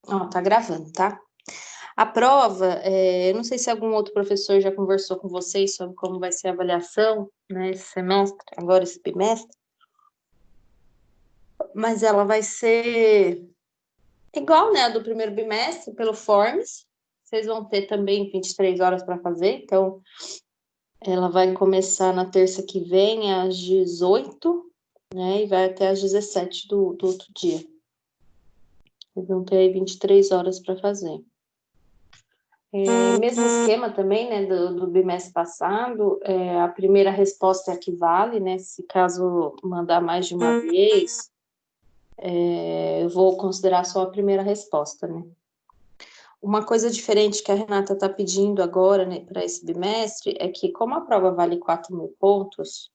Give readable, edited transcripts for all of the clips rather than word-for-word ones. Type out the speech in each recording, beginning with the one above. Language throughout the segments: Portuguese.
Ó, tá gravando, tá? A prova, eu não sei se algum outro professor já conversou com vocês sobre como vai ser a avaliação, né, esse semestre, agora esse bimestre, mas ela vai ser igual, né, a do primeiro bimestre, pelo Forms. Vocês vão ter também 23 horas para fazer, então ela vai começar na terça que vem, às 18, né, e vai até às 17 do outro dia. Vocês vão ter aí 23 horas para fazer. Mesmo esquema também, né, do bimestre passado, a primeira resposta é a que vale, né, se caso mandar mais de uma vez, eu vou considerar só a primeira resposta, né. Uma coisa diferente que a Renata está pedindo agora, né, para esse bimestre, é que como a prova vale 4.000 pontos,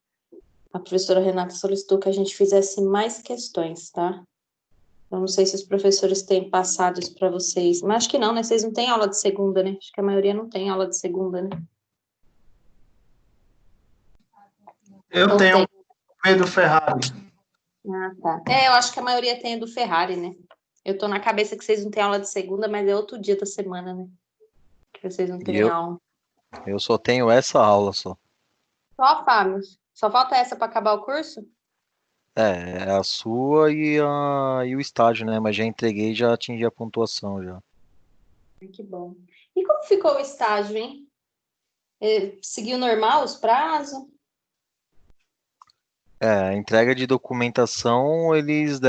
a professora Renata solicitou que a gente fizesse mais questões, tá? Eu não sei se os professores têm passado isso para vocês, mas acho que não, né? Vocês não têm aula de segunda, né? Acho que a maioria não tem aula de segunda, né? Eu Ou tenho tem? medo Ferrari. Ah, tá. Eu acho que a maioria tem a do Ferrari, né? Eu tô na cabeça que vocês não têm aula de segunda, mas é outro dia da semana, né? Que vocês não E têm aula. eu só tenho essa aula só. Só, Fábio? Só falta essa para acabar o curso? É a sua e o estágio, né? Mas já entreguei e já atingi a pontuação já. Que bom. E como ficou o estágio, hein? Seguiu normal os prazos? A entrega de documentação, eles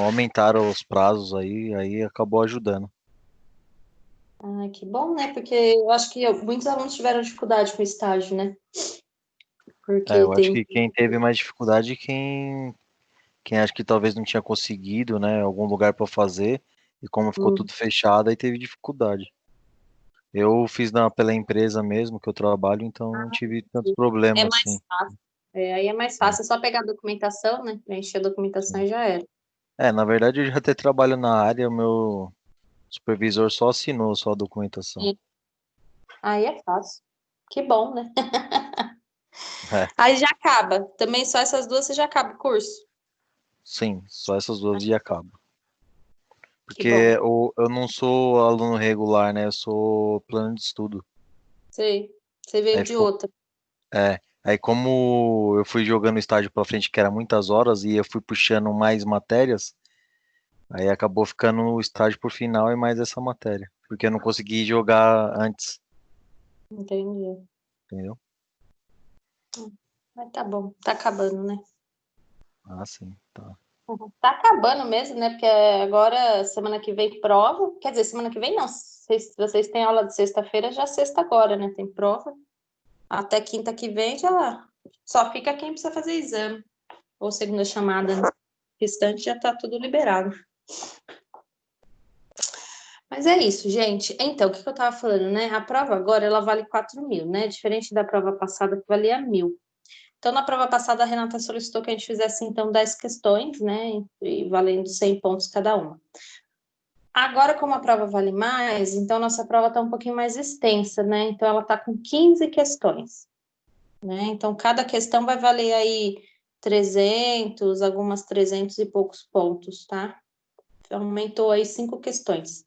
aumentaram os prazos aí acabou ajudando. Ah, que bom, né? Porque eu acho que muitos alunos tiveram dificuldade com o estágio, né? Porque Eu acho tem. que quem teve mais dificuldade, quem acho que talvez não tinha conseguido, né, algum lugar para fazer, e como ficou tudo fechado, aí teve dificuldade. Eu fiz pela empresa mesmo que eu trabalho, então não tive tantos É problemas assim. mais fácil. Aí é mais fácil, é só pegar a documentação, né? Preencher a documentação Sim. e já era. Na verdade eu já até trabalho na área, o meu supervisor só assinou só a documentação. Sim. Aí é fácil. Que bom, né? É, Aí já acaba. Também só essas duas você já acaba o curso. sim, só essas duas e acaba. Que Porque bom. eu não sou aluno regular, né? Eu sou plano de estudo. Sei. Você veio Aí de ficou, outra. aí como eu fui jogando o estágio pra frente, que era muitas horas, e eu fui puxando mais matérias, aí acabou ficando o estágio por final e mais essa matéria. Porque eu não consegui jogar antes, Entendi. entendeu? Mas tá bom. Tá acabando, né? Ah, sim, tá. Tá acabando mesmo, né? Porque agora, semana que vem, prova. Quer dizer, semana que vem não. Vocês têm aula de sexta-feira, já sexta agora, né? Tem prova. Até quinta que vem já só fica quem precisa fazer exame. Ou segunda chamada, né? O restante já tá tudo liberado. Mas é isso, gente. Então, o que eu tava falando, né? A prova agora, ela vale 4.000, né? Diferente da prova passada, que valia 1.000. Então, na prova passada, a Renata solicitou que a gente fizesse, então, 10 questões, né? E valendo 100 pontos cada uma. Agora, como a prova vale mais, então nossa prova está um pouquinho mais extensa, né? Então, ela está com 15 questões, né? Então, cada questão vai valer aí 300, algumas 300 e poucos pontos, tá? Então, aumentou aí 5 questões.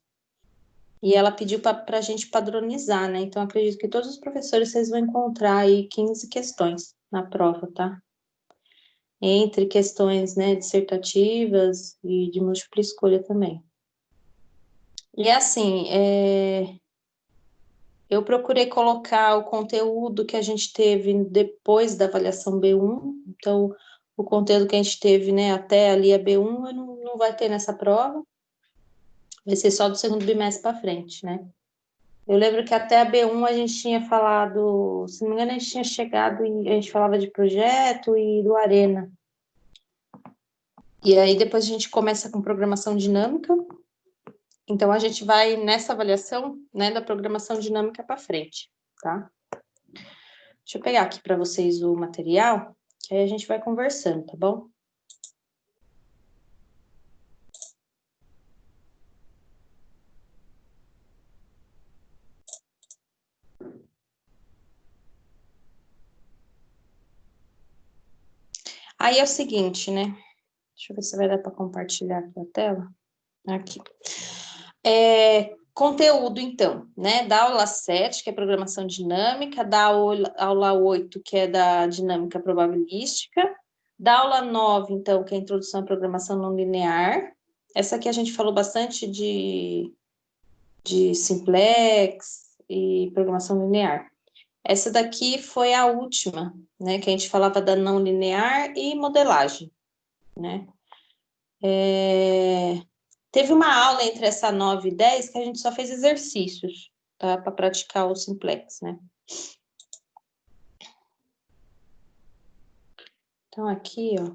E ela pediu para a gente padronizar, né? Então, acredito que todos os professores vocês vão encontrar aí 15 questões na prova, tá? Entre questões, né, dissertativas e de múltipla escolha também. E assim, eu procurei colocar o conteúdo que a gente teve depois da avaliação B1, então o conteúdo que a gente teve, né, até ali a B1 não vai ter nessa prova, vai ser só do segundo bimestre para frente, né? Eu lembro que até a B1 a gente tinha falado, se não me engano, a gente tinha chegado e a gente falava de projeto e do Arena. E aí depois a gente começa com programação dinâmica. Então a gente vai nessa avaliação, né, da programação dinâmica para frente, tá? Deixa eu pegar aqui para vocês o material, que aí a gente vai conversando, tá bom? Aí é o seguinte, né? Deixa eu ver se vai dar para compartilhar aqui a tela. Aqui. Conteúdo, então, né? Da aula 7, que é programação dinâmica, da aula 8, que é da dinâmica probabilística, da aula 9, então, que é a introdução à programação não linear. Essa aqui a gente falou bastante de simplex e programação linear. Essa daqui foi a última, né? Que a gente falava da não linear e modelagem, né? Teve uma aula entre essa 9 e 10 que a gente só fez exercícios, tá? Para praticar o simplex, né? Então, aqui, ó.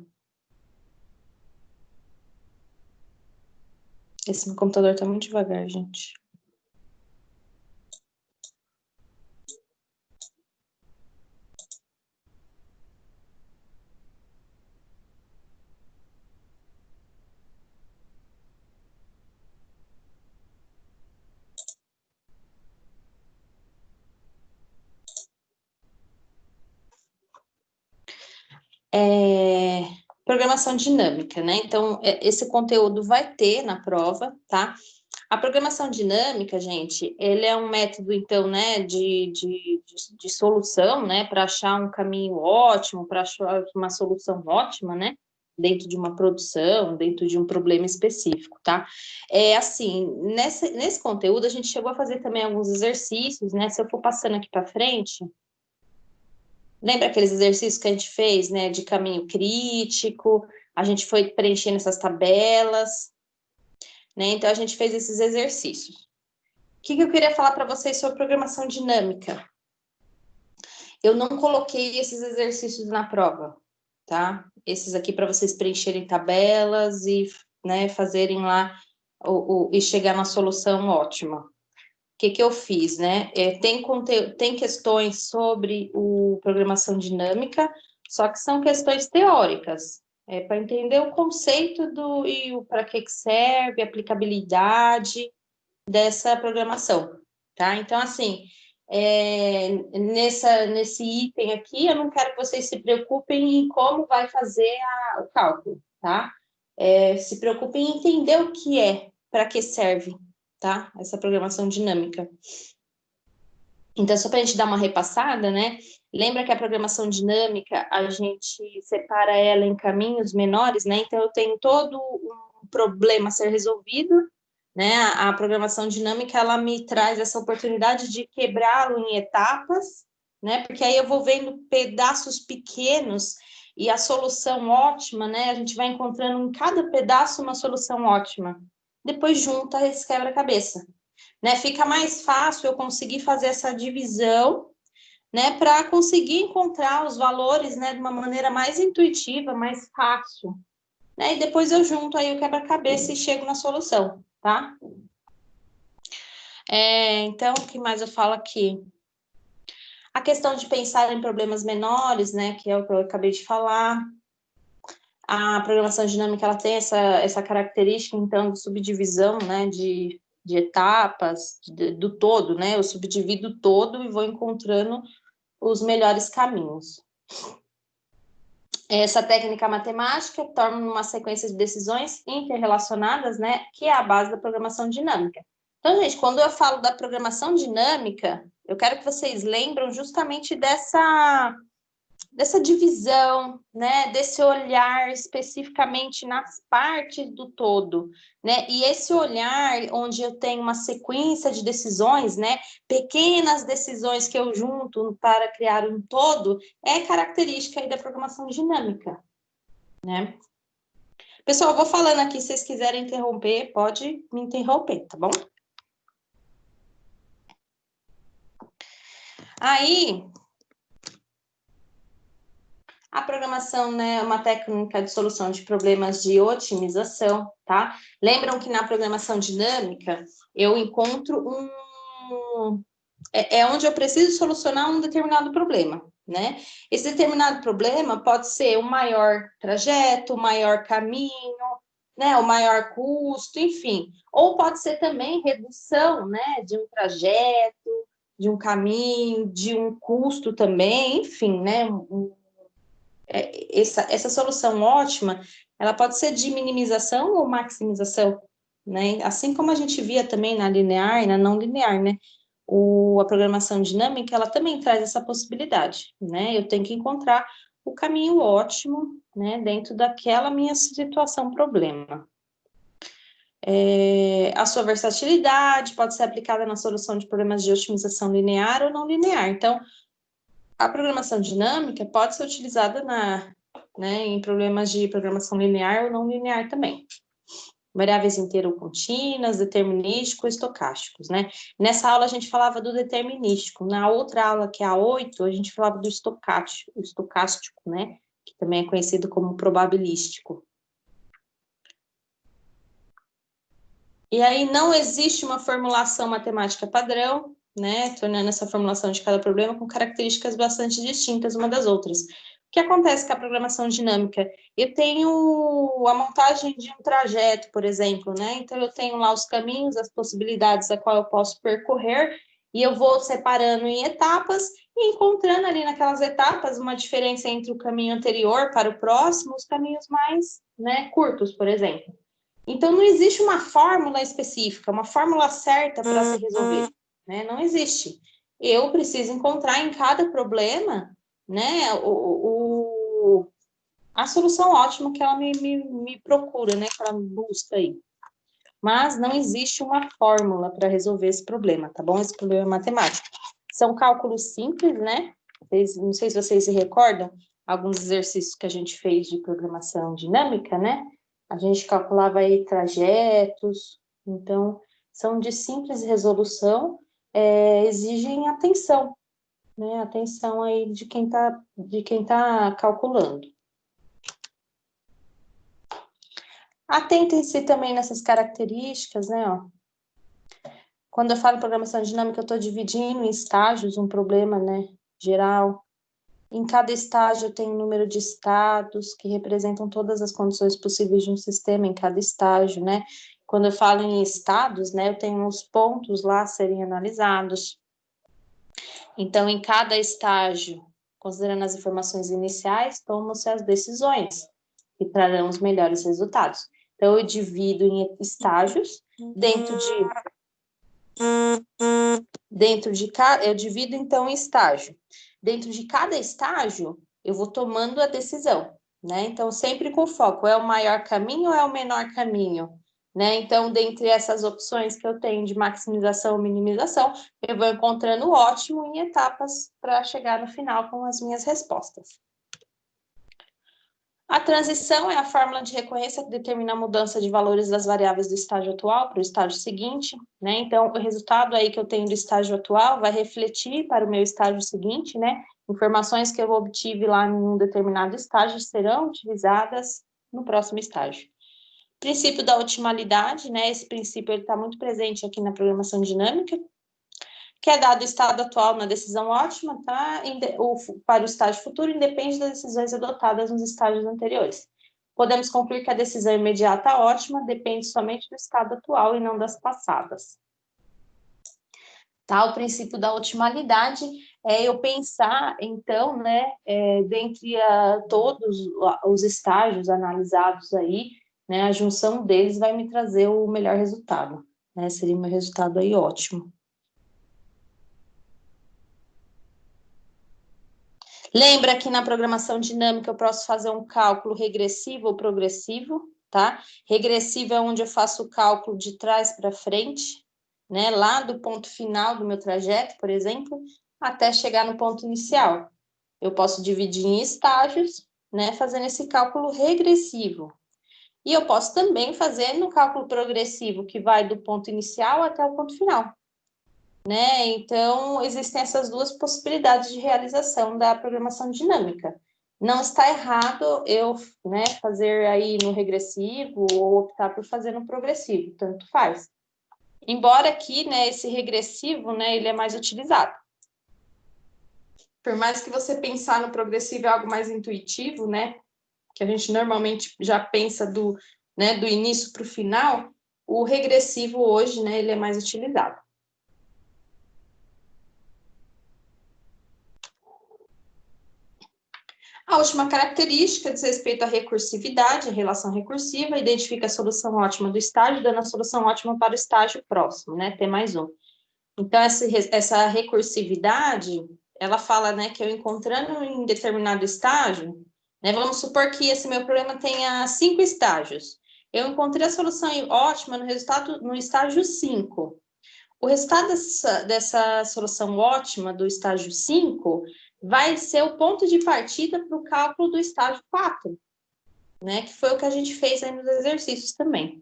Esse meu computador tá muito devagar, gente. Programação dinâmica, né? Então, esse conteúdo vai ter na prova, tá? A programação dinâmica, gente, ele é um método, então, né, de solução, né, para achar um caminho ótimo, para achar uma solução ótima, né, dentro de uma produção, dentro de um problema específico, tá? Assim, nesse conteúdo, a gente chegou a fazer também alguns exercícios, né? Se eu for passando aqui para frente, lembra aqueles exercícios que a gente fez, né, de caminho crítico? A gente foi preenchendo essas tabelas, né? Então, a gente fez esses exercícios. O que eu queria falar para vocês sobre programação dinâmica? Eu não coloquei esses exercícios na prova, tá? Esses aqui para vocês preencherem tabelas e, né, fazerem lá e chegar na solução ótima. O que eu fiz, né? Tem questões sobre programação dinâmica, só que são questões teóricas, para entender o conceito e para que serve, a aplicabilidade dessa programação, tá? Então, assim, nesse item aqui, eu não quero que vocês se preocupem em como vai fazer o cálculo, tá? Se preocupem em entender o que para que serve, tá? Essa programação dinâmica. Então, só para a gente dar uma repassada, né? Lembra que a programação dinâmica, a gente separa ela em caminhos menores, né? Então, eu tenho todo um problema a ser resolvido, né? A programação dinâmica, ela me traz essa oportunidade de quebrá-lo em etapas, né? Porque aí eu vou vendo pedaços pequenos e a solução ótima, né? A gente vai encontrando em cada pedaço uma solução ótima. Depois junta esse quebra-cabeça, né? Fica mais fácil eu conseguir fazer essa divisão, né? Para conseguir encontrar os valores, né? De uma maneira mais intuitiva, mais fácil, né? E depois eu junto aí o quebra-cabeça e chego na solução, tá? Então, o que mais eu falo aqui? A questão de pensar em problemas menores, né? Que é o que eu acabei de falar. A programação dinâmica, ela tem essa característica, então, de subdivisão, né? De etapas, do todo, né? Eu subdivido o todo e vou encontrando os melhores caminhos. Essa técnica matemática torna uma sequência de decisões interrelacionadas, né? Que é a base da programação dinâmica. Então, gente, quando eu falo da programação dinâmica, eu quero que vocês lembrem justamente dessa divisão, né, desse olhar especificamente nas partes do todo, né, e esse olhar onde eu tenho uma sequência de decisões, né, pequenas decisões que eu junto para criar um todo, é característica aí da programação dinâmica, né. Pessoal, eu vou falando aqui, se vocês quiserem interromper, pode me interromper, tá bom? Aí, a programação, né, é uma técnica de solução de problemas de otimização, tá? Lembram que na programação dinâmica eu encontro é onde eu preciso solucionar um determinado problema, né? Esse determinado problema pode ser o maior trajeto, o maior caminho, né, o maior custo, enfim. Ou pode ser também redução, né, de um trajeto, de um caminho, de um custo também, enfim, né, essa solução ótima, ela pode ser de minimização ou maximização, né? Assim como a gente via também na linear e na não linear, né? A programação dinâmica, ela também traz essa possibilidade, né? Eu tenho que encontrar o caminho ótimo, né? Dentro daquela minha situação, problema. A sua versatilidade pode ser aplicada na solução de problemas de otimização linear ou não linear. Então, a programação dinâmica pode ser utilizada em problemas de programação linear ou não linear também. Variáveis inteiras ou contínuas, determinístico e estocásticos, né? Nessa aula a gente falava do determinístico. Na outra aula, que é a 8, a gente falava do estocástico, né? Que também é conhecido como probabilístico. E aí não existe uma formulação matemática padrão, né, tornando essa formulação de cada problema com características bastante distintas uma das outras. O que acontece com a programação dinâmica? Eu tenho a montagem de um trajeto, por exemplo, né? Então eu tenho lá os caminhos, as possibilidades a qual eu posso percorrer, e eu vou separando em etapas e encontrando ali naquelas etapas uma diferença entre o caminho anterior para o próximo, os caminhos mais, né, curtos, por exemplo. Então, não existe uma fórmula específica, uma fórmula certa para se resolver, né? Não existe. Eu preciso encontrar em cada problema, né, a solução ótima que ela me procura, né, que ela busca aí. Mas não existe uma fórmula para resolver esse problema, tá bom? Esse problema é matemático. São cálculos simples, né? Não sei se vocês se recordam, alguns exercícios que a gente fez de programação dinâmica, né? A gente calculava aí trajetos, então são de simples resolução, exigem atenção, né? Atenção aí de quem tá calculando. Atentem-se também nessas características, né? Ó. Quando eu falo em programação dinâmica, eu estou dividindo em estágios um problema, né? Geral. Em cada estágio tem um número de estados que representam todas as condições possíveis de um sistema em cada estágio, né? Quando eu falo em estados, né, eu tenho os pontos lá a serem analisados. Então, em cada estágio, considerando as informações iniciais, tomam-se as decisões que trarão os melhores resultados. Então, eu divido em estágios, eu divido então em estágio. Dentro de cada estágio, eu vou tomando a decisão, né? Então, sempre com foco, é o maior caminho ou é o menor caminho? Né? Então, dentre essas opções que eu tenho de maximização ou minimização, eu vou encontrando o ótimo em etapas para chegar no final com as minhas respostas. A transição é a fórmula de recorrência que determina a mudança de valores das variáveis do estágio atual para o estágio seguinte, né? Então, o resultado aí que eu tenho do estágio atual vai refletir para o meu estágio seguinte, né? Informações que eu obtive lá em um determinado estágio serão utilizadas no próximo estágio. Princípio da otimalidade, né? Esse princípio está muito presente aqui na programação dinâmica, que é dado o estado atual na decisão ótima, tá? Para o estágio futuro, independe das decisões adotadas nos estágios anteriores. Podemos concluir que a decisão imediata ótima depende somente do estado atual e não das passadas. Tá? O princípio da otimalidade é eu pensar, então, né, dentre todos os estágios analisados aí, né, a junção deles vai me trazer o melhor resultado, né? Seria um resultado aí ótimo. Lembra que na programação dinâmica eu posso fazer um cálculo regressivo ou progressivo, tá? Regressivo é onde eu faço o cálculo de trás para frente, né? Lá do ponto final do meu trajeto, por exemplo, até chegar no ponto inicial. Eu posso dividir em estágios, né? Fazendo esse cálculo regressivo. E eu posso também fazer no cálculo progressivo, que vai do ponto inicial até o ponto final. Né? Então, existem essas duas possibilidades de realização da programação dinâmica. Não está errado eu, né, fazer aí no regressivo ou optar por fazer no progressivo, tanto faz. Embora aqui, né, esse regressivo, né, ele é mais utilizado. Por mais que você pensar no progressivo é algo mais intuitivo, né, que a gente normalmente já pensa do início para o final, o regressivo hoje, né, ele é mais utilizado. A última característica diz respeito à recursividade, a relação recursiva, identifica a solução ótima do estágio, dando a solução ótima para o estágio próximo, né? T mais um. Então, essa recursividade, ela fala, né, que eu encontrando em determinado estágio, né, vamos supor que esse meu problema tenha 5 estágios. Eu encontrei a solução ótima no estágio 5. O resultado dessa solução ótima do estágio 5 vai ser o ponto de partida para o cálculo do estágio 4, né, que foi o que a gente fez aí nos exercícios também.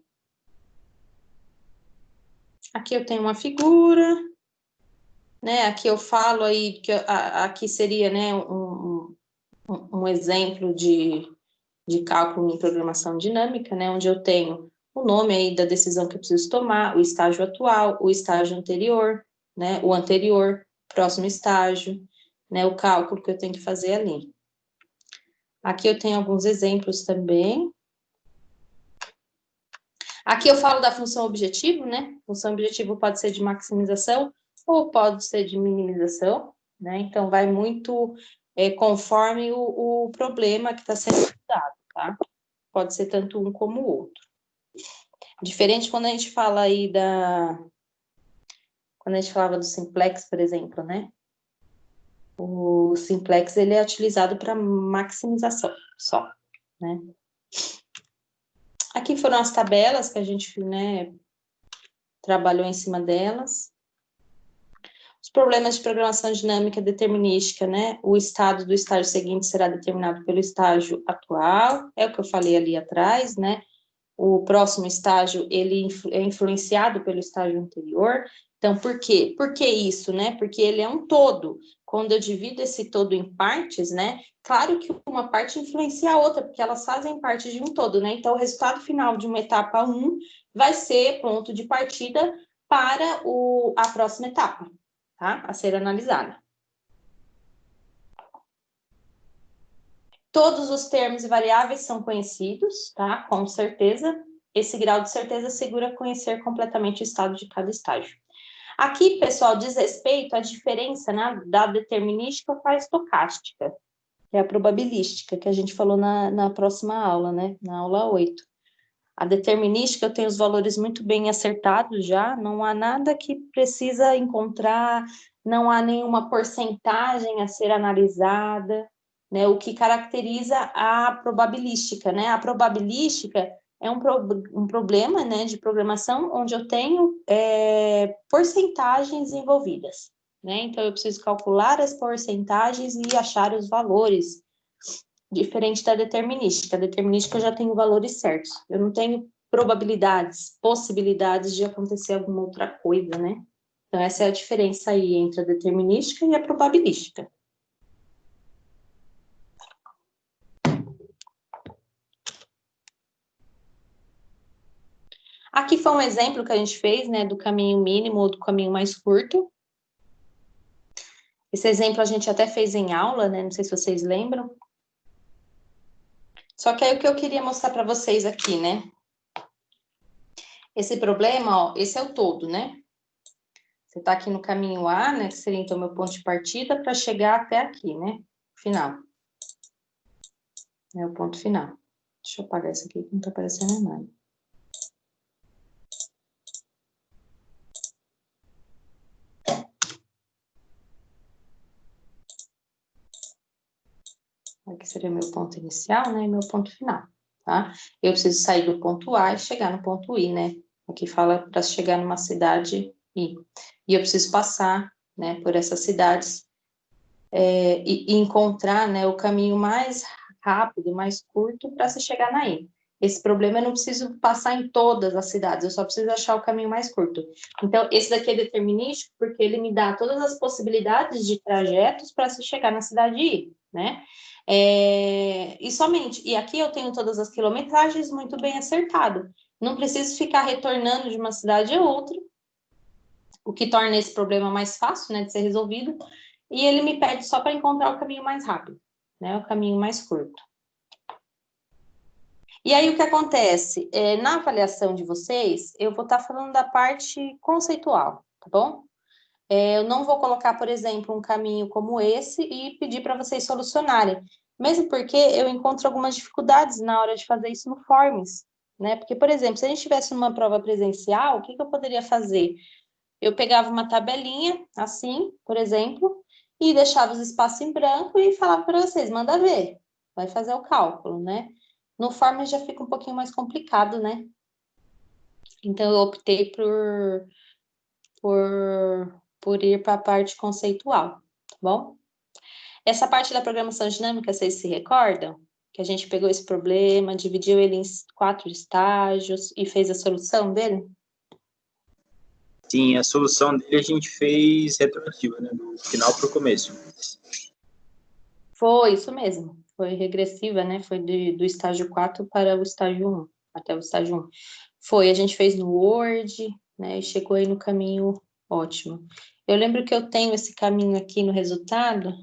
Aqui eu tenho uma figura, né, aqui eu falo aí, que aqui seria, né, um exemplo de cálculo em programação dinâmica, né, onde eu tenho o nome aí da decisão que eu preciso tomar, o estágio atual, o estágio anterior, né, o anterior, próximo estágio, né, o cálculo que eu tenho que fazer ali. Aqui eu tenho alguns exemplos também. Aqui eu falo da função objetivo, né, função objetivo pode ser de maximização ou pode ser de minimização, né, então vai muito conforme o problema que está sendo estudado, tá? Pode ser tanto um como o outro. Diferente quando a gente fala aí quando a gente falava do simplex, por exemplo, né? O simplex, ele é utilizado para maximização só, né? Aqui foram as tabelas que a gente, né, trabalhou em cima delas. Os problemas de programação dinâmica determinística, né? O estado do estágio seguinte será determinado pelo estágio atual, é o que eu falei ali atrás, né? O próximo estágio, ele é influenciado pelo estágio anterior. Então, por quê? Por que isso, né? Porque ele é um todo. Quando eu divido esse todo em partes, né? Claro que uma parte influencia a outra, porque elas fazem parte de um todo, né? Então, o resultado final de uma etapa 1 vai ser ponto de partida para a próxima etapa, tá? A ser analisada. Todos os termos e variáveis são conhecidos, tá? Com certeza. Esse grau de certeza assegura conhecer completamente o estado de cada estágio. Aqui, pessoal, diz respeito à diferença, né, da determinística para a estocástica, que é a probabilística, que a gente falou na próxima aula, né? Na aula 8. A determinística, eu tenho os valores muito bem acertados já, não há nada que precisa encontrar, não há nenhuma porcentagem a ser analisada, né? O que caracteriza a probabilística, né? A probabilística é um problema, né, de programação onde eu tenho porcentagens envolvidas, né? Então, eu preciso calcular as porcentagens e achar os valores, diferente da determinística. A determinística eu já tenho valores certos. Eu não tenho probabilidades, possibilidades de acontecer alguma outra coisa, né? Então, essa é a diferença aí entre a determinística e a probabilística. Aqui foi um exemplo que a gente fez, né, do caminho mínimo ou do caminho mais curto. Esse exemplo a gente até fez em aula, né? Não sei se vocês lembram. Só que aí o que eu queria mostrar para vocês aqui, né? Esse problema, ó, esse é o todo, né? Você está aqui no caminho A, né? Que seria então meu ponto de partida para chegar até aqui, né? Final. É o ponto final. Deixa eu apagar isso aqui que não está aparecendo nada. Aqui seria meu ponto inicial, né? E meu ponto final, tá? Eu preciso sair do ponto A e chegar no ponto I, né? Aqui fala para chegar numa cidade I. E eu preciso passar, né, por essas cidades e encontrar, né, o caminho mais rápido, mais curto para se chegar na I. Esse problema eu não preciso passar em todas as cidades, eu só preciso achar o caminho mais curto. Então, esse daqui é determinístico porque ele me dá todas as possibilidades de trajetos para se chegar na cidade I, né? E somente, e aqui eu tenho todas as quilometragens muito bem acertado. Não preciso ficar retornando de uma cidade a outra, o que torna esse problema mais fácil, né, de ser resolvido, e ele me pede só para encontrar o caminho mais rápido, né, o caminho mais curto. E aí o que acontece? Na avaliação de vocês, eu vou estar falando da parte conceitual, tá bom? Eu não vou colocar, por exemplo, um caminho como esse e pedir para vocês solucionarem. Mesmo porque eu encontro algumas dificuldades na hora de fazer isso no Forms, né? Porque, por exemplo, se a gente estivesse numa prova presencial, o que eu poderia fazer? Eu pegava uma tabelinha, assim, por exemplo, e deixava os espaços em branco e falava para vocês, manda ver, vai fazer o cálculo, né? No Forms já fica um pouquinho mais complicado, né? Então, eu optei por ir para a parte conceitual, tá bom? Essa parte da programação dinâmica, vocês se recordam? Que a gente pegou esse problema, dividiu ele em 4 estágios e fez a solução dele? Sim, a solução dele a gente fez retroativa, né? Do final para o começo. Foi, isso mesmo. Foi regressiva, né? Foi do estágio 4 para o estágio 1, até o estágio 1. Foi, a gente fez no Word, né? E chegou aí no caminho ótimo. Eu lembro que eu tenho esse caminho aqui no resultado,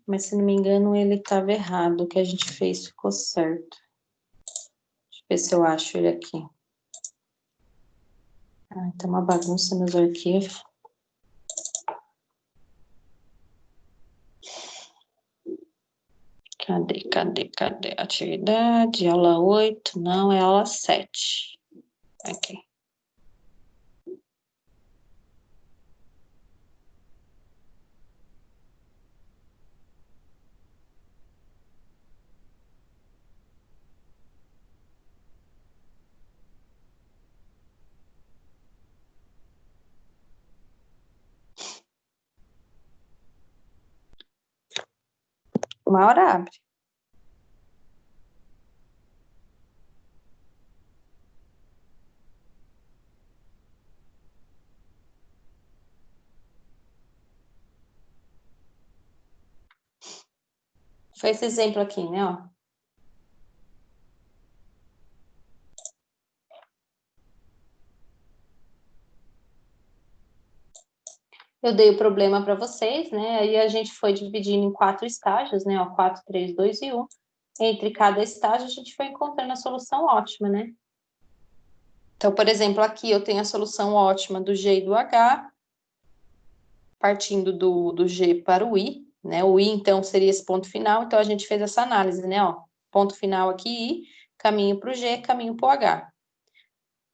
mas se não me engano ele estava errado. O que a gente fez ficou certo. Deixa eu ver se eu acho ele aqui. Ah, tá uma bagunça nos arquivos. Cadê? Atividade, aula 8, não, é aula 7. Aqui. Uma hora abre. Foi esse exemplo aqui, né, ó. Eu dei o problema para vocês, né? Aí a gente foi dividindo em 4 estágios, né? Ó, 4, 3, 2 e 1. Entre cada estágio, a gente foi encontrando a solução ótima, né? Então, por exemplo, aqui eu tenho a solução ótima do G e do H, partindo do G para o I, né? O I, então, seria esse ponto final. Então, a gente fez essa análise, né? Ó, ponto final aqui, I, caminho para o G, caminho para o H.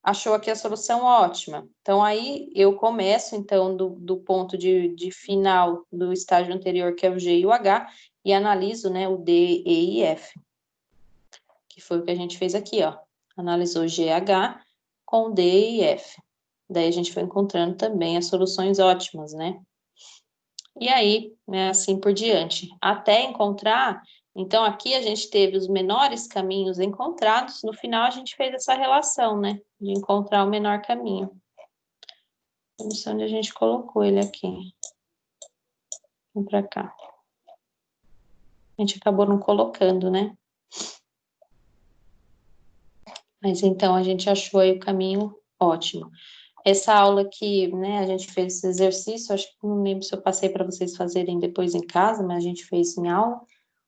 Achou aqui a solução ótima. Então, aí eu começo, então, do ponto de final do estágio anterior, que é o G e o H, e analiso, né, o D, E e F. Que foi o que a gente fez aqui, ó. Analisou G, H com D e F. Daí a gente foi encontrando também as soluções ótimas, né? E aí, né, assim por diante. Até encontrar, então aqui a gente teve os menores caminhos encontrados, no final a gente fez essa relação, né, de encontrar o menor caminho. Não sei onde a gente colocou ele aqui. Vem pra cá. A gente acabou não colocando, né? Mas então a gente achou aí o caminho ótimo. Essa aula aqui, né, a gente fez esse exercício, acho que não lembro se eu passei para vocês fazerem depois em casa, mas a gente fez em aula.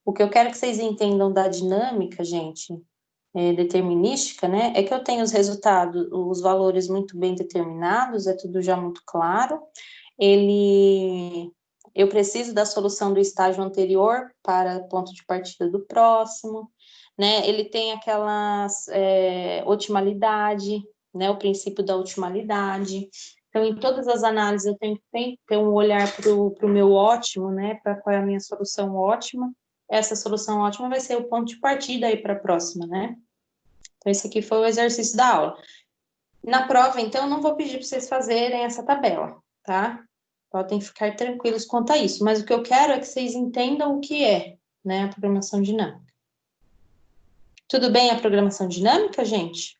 O que eu quero que vocês entendam da dinâmica, gente, determinística, né, é que eu tenho os resultados, os valores muito bem determinados, é tudo já muito claro. Eu preciso da solução do estágio anterior para ponto de partida do próximo, né, ele tem aquelas otimalidade, né, o princípio da otimalidade. Então, em todas as análises, eu tenho que ter um olhar para o meu ótimo, né, para qual é a minha solução ótima. Essa solução ótima vai ser o ponto de partida aí para a próxima, né? Então, esse aqui foi o exercício da aula. Na prova, então, eu não vou pedir para vocês fazerem essa tabela, tá? Podem ficar tranquilos quanto a isso, mas o que eu quero é que vocês entendam o que é, né, a programação dinâmica. Tudo bem a programação dinâmica, gente?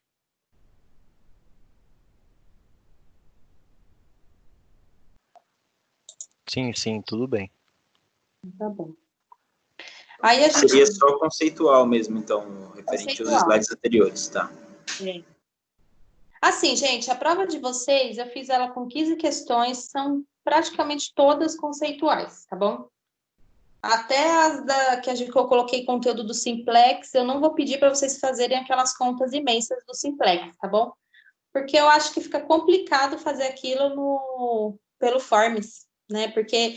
Sim, tudo bem. Tá bom. Aí a gente... Seria só conceitual mesmo, então, referente aos slides anteriores, tá? É. Assim, gente, a prova de vocês, eu fiz ela com 15 questões, são praticamente todas conceituais, tá bom? Até as que eu coloquei conteúdo do Simplex, eu não vou pedir para vocês fazerem aquelas contas imensas do Simplex, tá bom? Porque eu acho que fica complicado fazer aquilo pelo Forms, né? Porque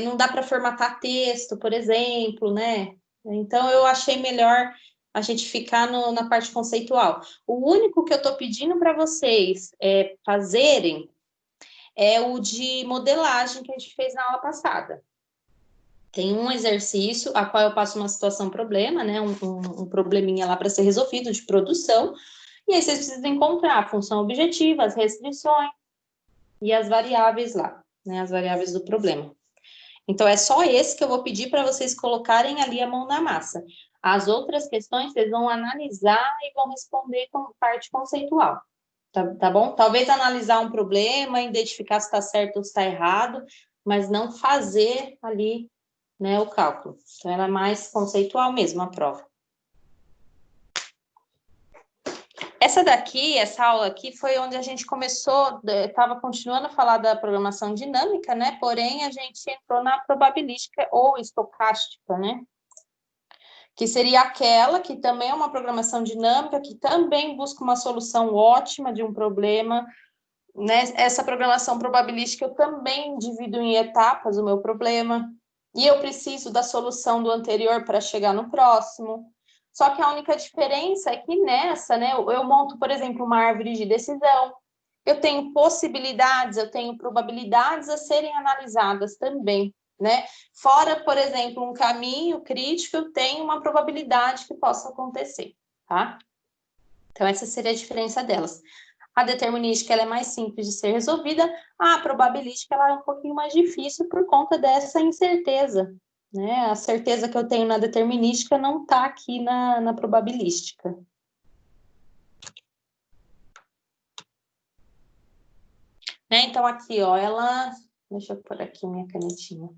não dá para formatar texto, por exemplo, né? Então, eu achei melhor a gente ficar na parte conceitual. O único que eu estou pedindo para vocês fazerem é o de modelagem que a gente fez na aula passada. Tem um exercício a qual eu passo uma situação problema, né? Um probleminha lá para ser resolvido de produção, e aí vocês precisam encontrar a função objetiva, as restrições e as variáveis lá, né? As variáveis do problema. Então, é só esse que eu vou pedir para vocês colocarem ali a mão na massa. As outras questões vocês vão analisar e vão responder com parte conceitual, tá bom? Talvez analisar um problema, identificar se está certo ou se está errado, mas não fazer ali, né, o cálculo. Então, ela é mais conceitual mesmo, a prova. Essa aula aqui foi onde a gente começou, estava continuando a falar da programação dinâmica, né? Porém, a gente entrou na probabilística ou estocástica, né? Que seria aquela que também é uma programação dinâmica, que também busca uma solução ótima de um problema, né? Essa programação probabilística eu também divido em etapas o meu problema, e eu preciso da solução do anterior para chegar no próximo. Só que a única diferença é que nessa, né, eu monto, por exemplo, uma árvore de decisão, eu tenho possibilidades, eu tenho probabilidades a serem analisadas também, né? Fora, por exemplo, um caminho crítico, eu tenho uma probabilidade que possa acontecer, tá? Então, essa seria a diferença delas. A determinística ela é mais simples de ser resolvida, a probabilística ela é um pouquinho mais difícil por conta dessa incerteza, né? A certeza que eu tenho na determinística não está aqui na probabilística. Né? Então, aqui, ó, deixa eu pôr aqui minha canetinha.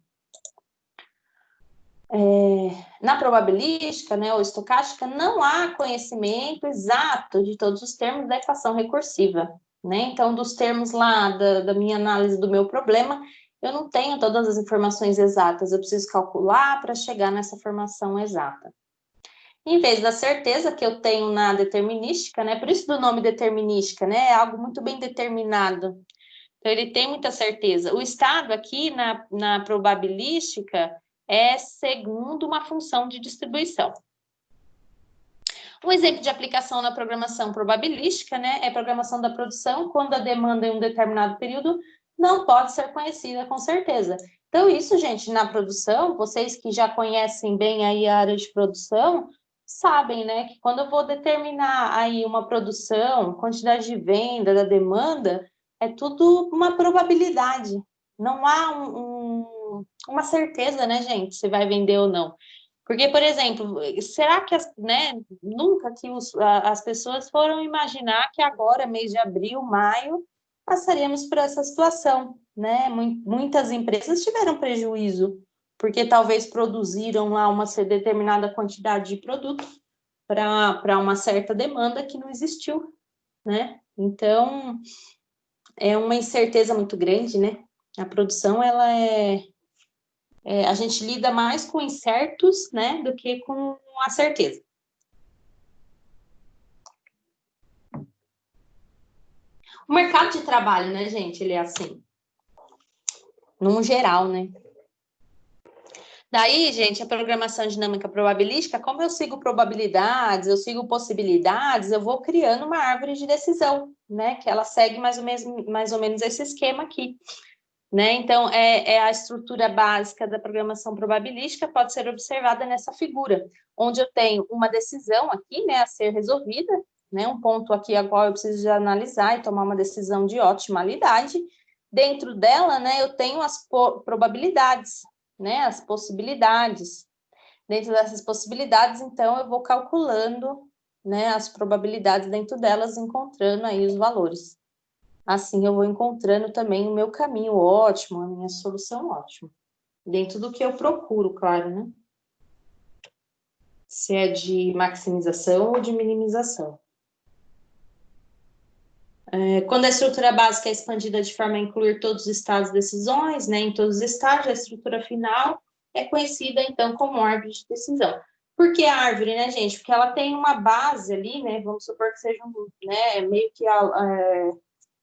Na probabilística, né, ou estocástica, não há conhecimento exato de todos os termos da equação recursiva, né? Então, dos termos lá da minha análise do meu problema, eu não tenho todas as informações exatas, eu preciso calcular para chegar nessa informação exata. Em vez da certeza que eu tenho na determinística, né? Por isso do nome determinística, né? É algo muito bem determinado. Então, ele tem muita certeza. O estado aqui na probabilística é segundo uma função de distribuição. Um exemplo de aplicação na programação probabilística, né, é a programação da produção, quando a demanda em um determinado período não pode ser conhecida com certeza. Então, isso, gente, na produção, vocês que já conhecem bem aí a área de produção, sabem, né, que quando eu vou determinar aí uma produção, quantidade de venda, da demanda, é tudo uma probabilidade. Não há uma certeza, né, gente, se vai vender ou não. Porque, por exemplo, será que nunca que as pessoas foram imaginar que agora, mês de abril, maio, passaríamos por essa situação, né? Muitas empresas tiveram prejuízo, porque talvez produziram lá uma determinada quantidade de produto para uma certa demanda que não existiu, né? Então, é uma incerteza muito grande, né? A produção, a gente lida mais com incertos, né, do que com a certeza. O mercado de trabalho, né, gente, ele é assim, num geral, né? Daí, gente, a programação dinâmica probabilística, como eu sigo probabilidades, eu sigo possibilidades, eu vou criando uma árvore de decisão, né, que ela segue mais ou menos esse esquema aqui. Né? Então, a estrutura básica da programação probabilística pode ser observada nessa figura, onde eu tenho uma decisão aqui, né, a ser resolvida, né, um ponto aqui a qual eu preciso analisar e tomar uma decisão de otimalidade. Dentro dela, né, eu tenho as probabilidades, né, as possibilidades. Dentro dessas possibilidades, então, eu vou calculando, né, as probabilidades dentro delas, encontrando aí os valores. Assim eu vou encontrando também o meu caminho ótimo, a minha solução ótima. Dentro do que eu procuro, claro, né? Se é de maximização ou de minimização. Quando a estrutura básica é expandida de forma a incluir todos os estados de decisões, né, em todos os estágios, a estrutura final é conhecida, então, como árvore de decisão. Por que a árvore, né, gente? Porque ela tem uma base ali, né, vamos supor que seja meio que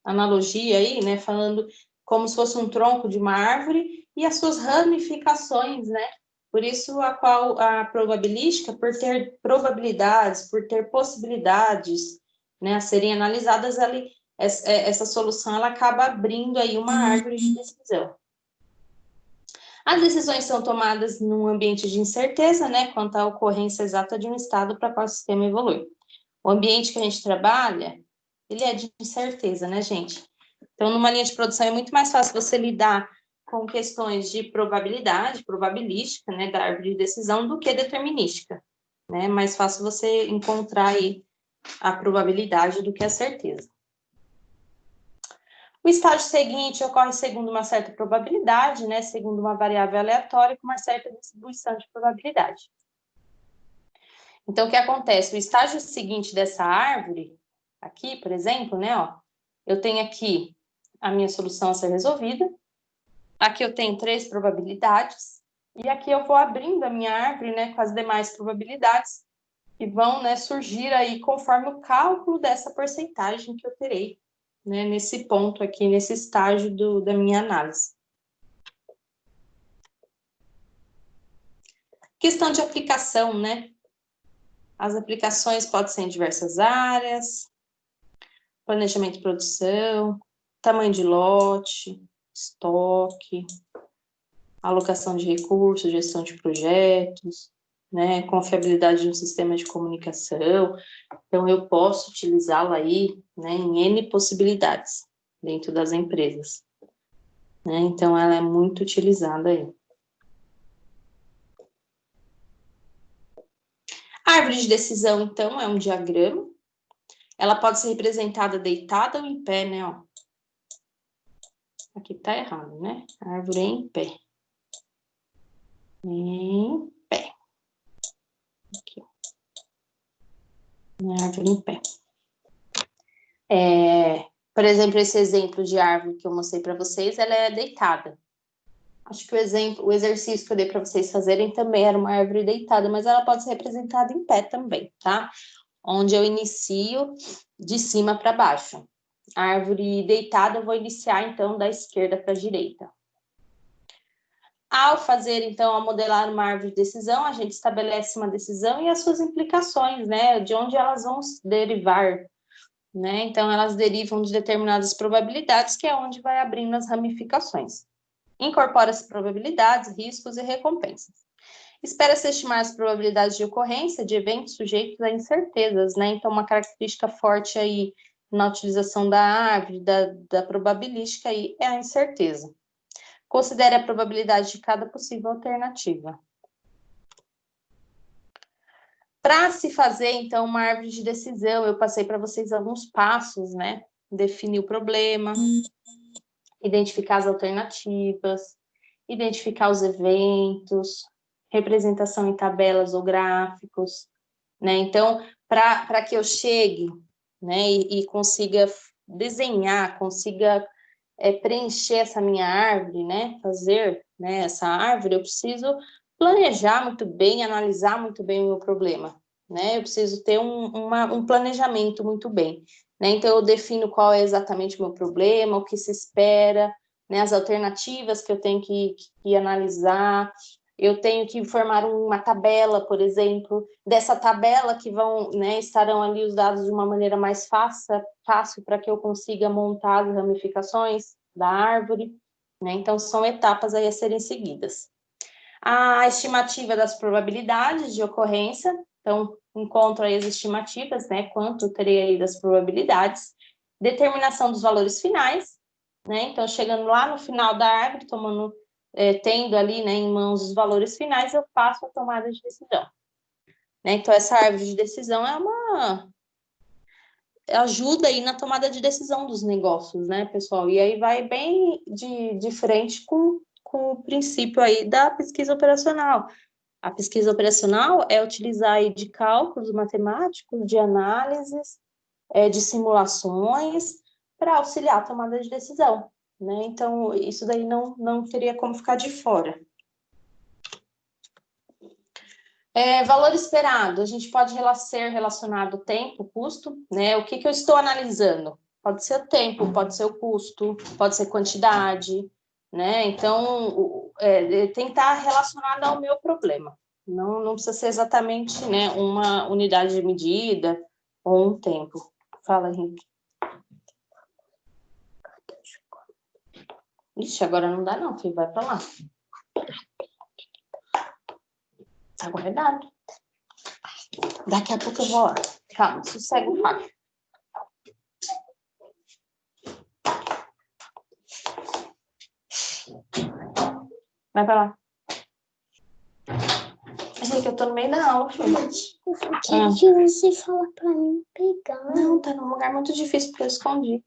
analogia aí, né, falando como se fosse um tronco de uma árvore, e as suas ramificações, né? Por isso a qual a probabilística, por ter probabilidades, por ter possibilidades, né, a serem analisadas ali, essa solução ela acaba abrindo aí uma árvore de decisão. As decisões são tomadas num ambiente de incerteza, né, quanto à ocorrência exata de um estado para qual o sistema evolui. O ambiente que a gente trabalha, ele é de incerteza, né, gente? Então, numa linha de produção é muito mais fácil você lidar com questões de probabilidade, probabilística, né, da árvore de decisão, do que determinística, né? É mais fácil você encontrar aí a probabilidade do que a certeza. O estágio seguinte ocorre segundo uma certa probabilidade, né, segundo uma variável aleatória com uma certa distribuição de probabilidade. Então, o que acontece? O estágio seguinte dessa árvore, aqui, por exemplo, né, ó, eu tenho aqui a minha solução a ser resolvida, aqui eu tenho 3 probabilidades, e aqui eu vou abrindo a minha árvore, né, com as demais probabilidades, que vão, né, surgir aí conforme o cálculo dessa porcentagem que eu terei, né, nesse ponto aqui, nesse estágio da minha análise. Questão de aplicação, né? As aplicações podem ser em diversas áreas, planejamento de produção, tamanho de lote, estoque, alocação de recursos, gestão de projetos, né, confiabilidade de um sistema de comunicação. Então, eu posso utilizá-la aí, né, em N possibilidades dentro das empresas. Né? Então, ela é muito utilizada aí. A árvore de decisão, então, é um diagrama. Ela pode ser representada deitada ou em pé, né? Ó. Aqui tá errado, né? A árvore é em pé. Em pé. Aqui, ó. A árvore em pé. Por exemplo, esse exemplo de árvore que eu mostrei para vocês, ela é deitada. Acho que o exercício que eu dei para vocês fazerem também era uma árvore deitada, mas ela pode ser representada em pé também, tá? Onde eu inicio de cima para baixo. A árvore deitada eu vou iniciar, então, da esquerda para a direita. Ao fazer, então, a modelar uma árvore de decisão, a gente estabelece uma decisão e as suas implicações, né? De onde elas vão derivar, né? Então, elas derivam de determinadas probabilidades, que é onde vai abrindo as ramificações. Incorpora-se probabilidades, riscos e recompensas. Espera-se estimar as probabilidades de ocorrência de eventos sujeitos a incertezas, né? Então, uma característica forte aí na utilização da árvore, da probabilística aí, é a incerteza. Considere a probabilidade de cada possível alternativa. Para se fazer, então, uma árvore de decisão, eu passei para vocês alguns passos, né? Definir o problema, identificar as alternativas, identificar os eventos, representação em tabelas ou gráficos, né? Então, para que eu chegue, né, e consiga desenhar, consiga preencher essa minha árvore, né, fazer, né, essa árvore, eu preciso planejar muito bem, analisar muito bem o meu problema, né? Eu preciso ter um planejamento muito bem, né? Então, eu defino qual é exatamente o meu problema, o que se espera, né, as alternativas que eu tenho que analisar. Eu tenho que formar uma tabela, por exemplo, dessa tabela que né, estarão ali os dados de uma maneira mais fácil para que eu consiga montar as ramificações da árvore, né? Então, são etapas aí a serem seguidas. A estimativa das probabilidades de ocorrência, então, encontro aí as estimativas, né, quanto eu terei aí das probabilidades. Determinação dos valores finais, né? Então, chegando lá no final da árvore, tendo ali, né, em mãos os valores finais, eu faço a tomada de decisão. Né? Então, essa árvore de decisão ajuda aí na tomada de decisão dos negócios, né, pessoal? E aí vai bem de frente com o princípio aí da pesquisa operacional. A pesquisa operacional é utilizar aí de cálculos matemáticos, de análises, de simulações, para auxiliar a tomada de decisão. Né? Então, isso daí não teria como ficar de fora. Valor esperado, a gente pode ser relacionado tempo, custo, né? O que eu estou analisando? Pode ser o tempo, pode ser o custo, pode ser quantidade, né? Então, tem que estar relacionado ao meu problema. Não precisa ser exatamente, né, uma unidade de medida ou um tempo. Fala, Henrique. Ixi, agora não dá não, filho. Vai pra lá. Tá guardado. Daqui a pouco eu vou lá. Calma, sossega o faco. Vai pra lá. Gente, eu tô no meio da aula, filho. Eu quero que você fala pra mim pegar. Não, tá num lugar muito difícil porque eu escondi.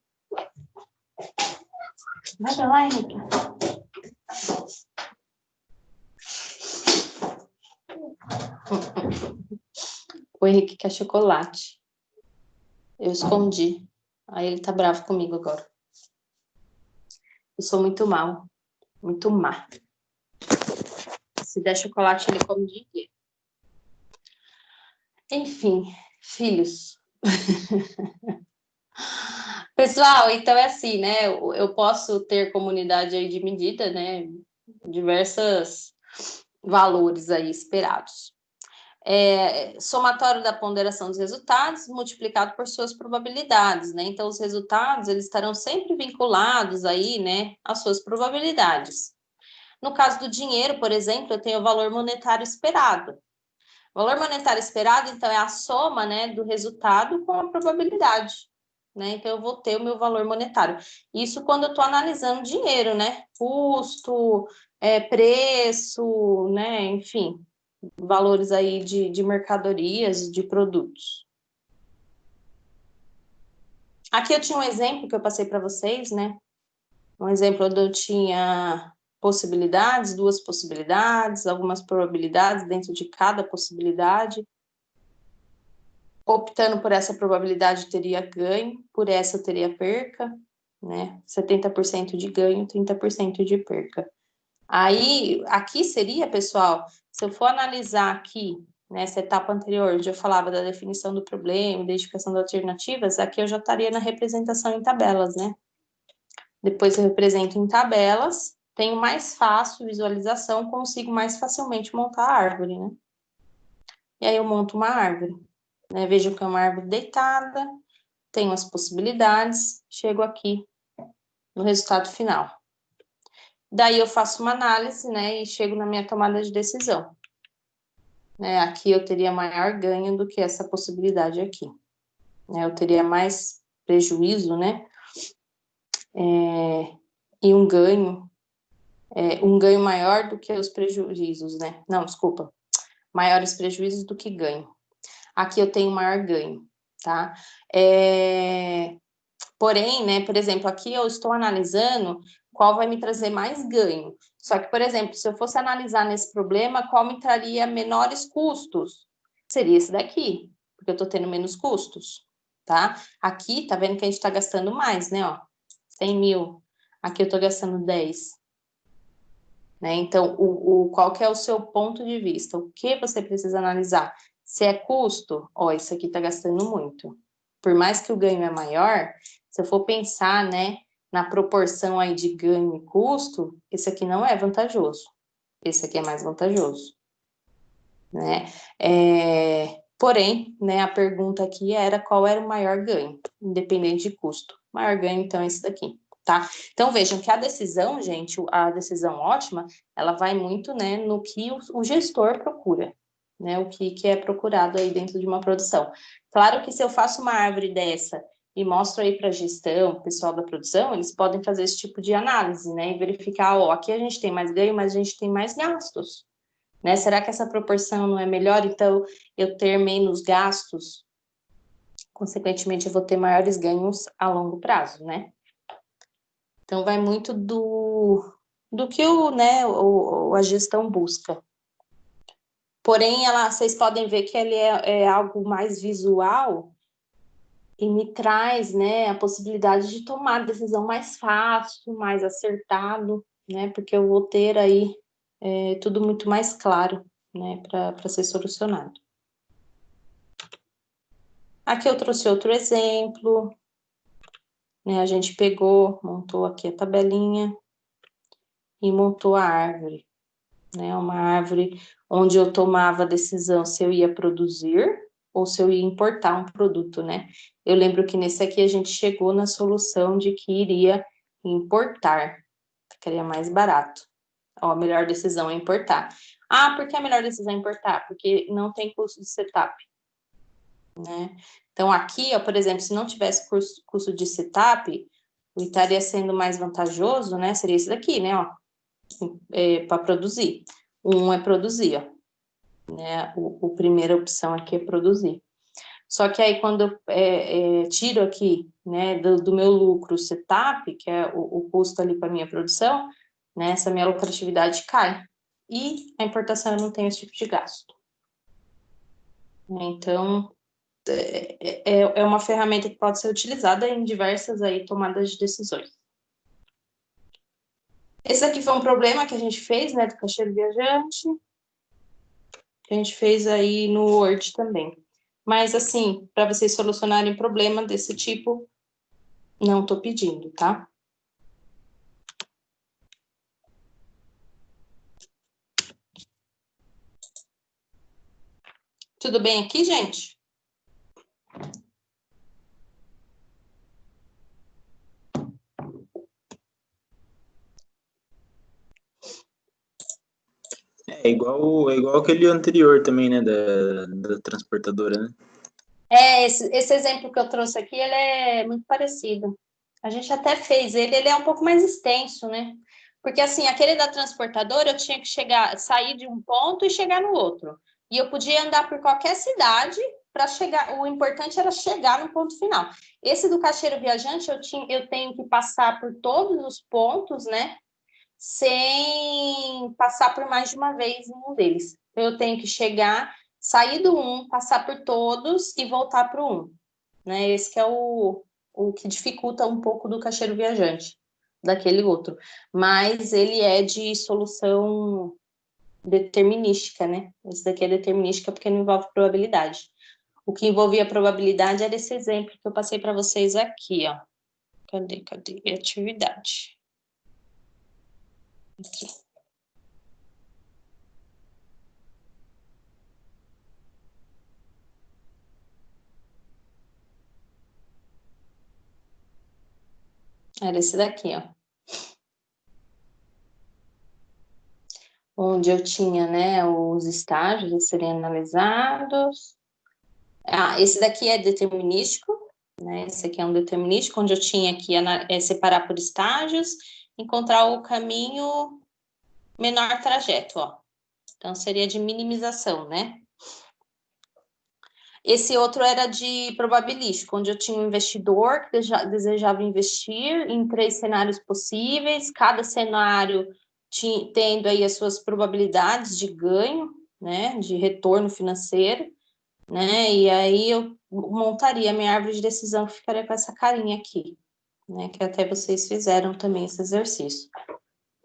Vai pra lá, Henrique. O Henrique quer chocolate. Eu escondi. Aí ele tá bravo comigo agora. Eu sou muito mal. Muito má. Se der chocolate, ele come o dia inteiro. Enfim, filhos. Pessoal, então é assim, né? Eu posso ter comunidade aí de medida, né? Diversos valores aí esperados. Somatório da ponderação dos resultados multiplicado por suas probabilidades, né? Então, os resultados, eles estarão sempre vinculados aí, né, às suas probabilidades. No caso do dinheiro, por exemplo, eu tenho o valor monetário esperado. O valor monetário esperado, então, é a soma, né, do resultado com a probabilidade, né? Então, eu vou ter o meu valor monetário. Isso quando eu estou analisando dinheiro, né? Custo, preço, né? Enfim, valores aí de mercadorias, de produtos. Aqui eu tinha um exemplo que eu passei para vocês, né? Um exemplo onde eu tinha possibilidades, duas possibilidades, algumas probabilidades dentro de cada possibilidade. Optando por essa probabilidade, teria ganho, por essa eu teria perca, né? 70% de ganho, 30% de perca. Aí, aqui seria, pessoal, se eu for analisar aqui, nessa etapa anterior, onde eu falava da definição do problema, identificação de alternativas, aqui eu já estaria na representação em tabelas, né? Depois eu represento em tabelas, tenho mais fácil visualização, consigo mais facilmente montar a árvore, né? E aí eu monto uma árvore, né? Vejo que é uma árvore deitada, tenho as possibilidades, chego aqui no resultado final. Daí eu faço uma análise, né, e chego na minha tomada de decisão. Aqui eu teria maior ganho do que essa possibilidade aqui. Eu teria mais prejuízo, né, e um ganho maior do que os prejuízos, né? Não, desculpa, maiores prejuízos do que ganho. Aqui eu tenho maior ganho, tá? Porém, né, por exemplo, aqui eu estou analisando qual vai me trazer mais ganho. Só que, por exemplo, se eu fosse analisar nesse problema, qual me traria menores custos? Seria esse daqui, porque eu estou tendo menos custos, tá? Aqui, tá vendo que a gente está gastando mais, né, ó, 100 mil. Aqui eu estou gastando 10. Né? Então, qual que é o seu ponto de vista? O que você precisa analisar? Se é custo, ó, isso aqui está gastando muito. Por mais que o ganho é maior, se eu for pensar, né, na proporção aí de ganho e custo, esse aqui não é vantajoso. Esse aqui é mais vantajoso, né? Porém, né, a pergunta aqui era qual era o maior ganho, independente de custo. O maior ganho, então, é esse daqui, tá? Então, vejam que a decisão, gente, a decisão ótima, ela vai muito, né, no que o gestor procura, né, o que é procurado aí dentro de uma produção. Claro que se eu faço uma árvore dessa e mostro aí para a gestão, pessoal da produção, eles podem fazer esse tipo de análise, né, e verificar, ó, aqui a gente tem mais ganho, mas a gente tem mais gastos, né? Será que essa proporção não é melhor? Então, eu ter menos gastos, consequentemente, eu vou ter maiores ganhos a longo prazo, né? Então, vai muito do que a gestão busca. Porém, vocês podem ver que ele é algo mais visual e me traz, né, a possibilidade de tomar decisão mais fácil, mais acertado, né? Porque eu vou ter aí tudo muito mais claro, né, para ser solucionado. Aqui eu trouxe outro exemplo, né? A gente pegou, montou aqui a tabelinha e montou a árvore, né? Uma árvore onde eu tomava a decisão se eu ia produzir ou se eu ia importar um produto, né? Eu lembro que nesse aqui a gente chegou na solução de que iria importar, que seria mais barato. Ó, a melhor decisão é importar. Ah, por que a melhor decisão é importar? Porque não tem custo de setup, né? Então, aqui, ó, por exemplo, se não tivesse custo de setup, o estaria sendo mais vantajoso, né? Seria esse daqui, né? Ó, para produzir. Um é produzir, ó, né? A primeira opção aqui é produzir. Só que aí, quando eu tiro aqui, né, do meu lucro o setup, que é o custo ali para minha produção, né, essa minha lucratividade cai. E a importação eu não tenho esse tipo de gasto. Então, é uma ferramenta que pode ser utilizada em diversas aí tomadas de decisões. Esse aqui foi um problema que a gente fez, né, do caixeiro viajante, que a gente fez aí no Word também. Mas, assim, para vocês solucionarem problema desse tipo, não estou pedindo, tá? Tudo bem aqui, gente? É igual aquele anterior também, né? Da transportadora, né? Esse exemplo que eu trouxe aqui, ele é muito parecido. A gente até fez ele é um pouco mais extenso, né? Porque, assim, aquele da transportadora, eu tinha que sair de um ponto e chegar no outro. E eu podia andar por qualquer cidade para chegar, o importante era chegar no ponto final. Esse do caixeiro viajante, eu tenho que passar por todos os pontos, né? Sem passar por mais de uma vez em um deles. Eu tenho que sair do um, passar por todos e voltar para o um, né? Esse que é o que dificulta um pouco do caixeiro viajante, daquele outro. Mas ele é de solução determinística, né? Esse daqui é determinística porque não envolve probabilidade. O que envolvia probabilidade era esse exemplo que eu passei para vocês aqui, ó. Cadê? Atividade. Aqui. Era esse daqui, ó. Onde eu tinha, né, os estágios a serem analisados. Esse daqui é determinístico, né? Esse aqui é um determinístico, onde eu tinha que separar por estágios, encontrar o caminho menor trajeto, ó. Então, seria de minimização, né? Esse outro era de probabilístico, onde eu tinha um investidor que desejava investir em 3 cenários possíveis, cada cenário tendo aí as suas probabilidades de ganho, né, de retorno financeiro, né, e aí eu montaria a minha árvore de decisão, que ficaria com essa carinha aqui, né, que até vocês fizeram também esse exercício.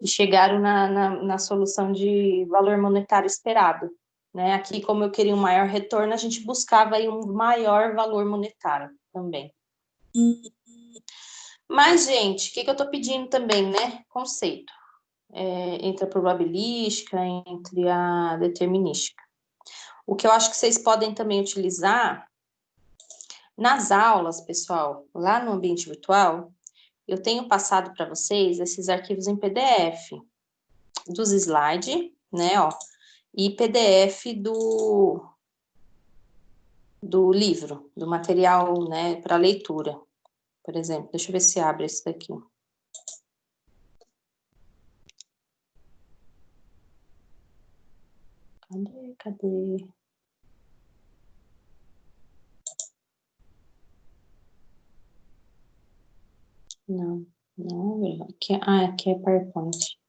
E chegaram na solução de valor monetário esperado, né? Aqui, como eu queria um maior retorno, a gente buscava aí um maior valor monetário também. Mas, gente, o que eu estou pedindo também, né? Conceito. Entre a probabilística, entre a determinística. O que eu acho que vocês podem também utilizar nas aulas, pessoal, lá no ambiente virtual, eu tenho passado para vocês esses arquivos em PDF dos slides, né, ó, e PDF do livro, do material, né, para leitura, por exemplo. Deixa eu ver se abre esse daqui. Cadê? Não, aqui é PowerPoint.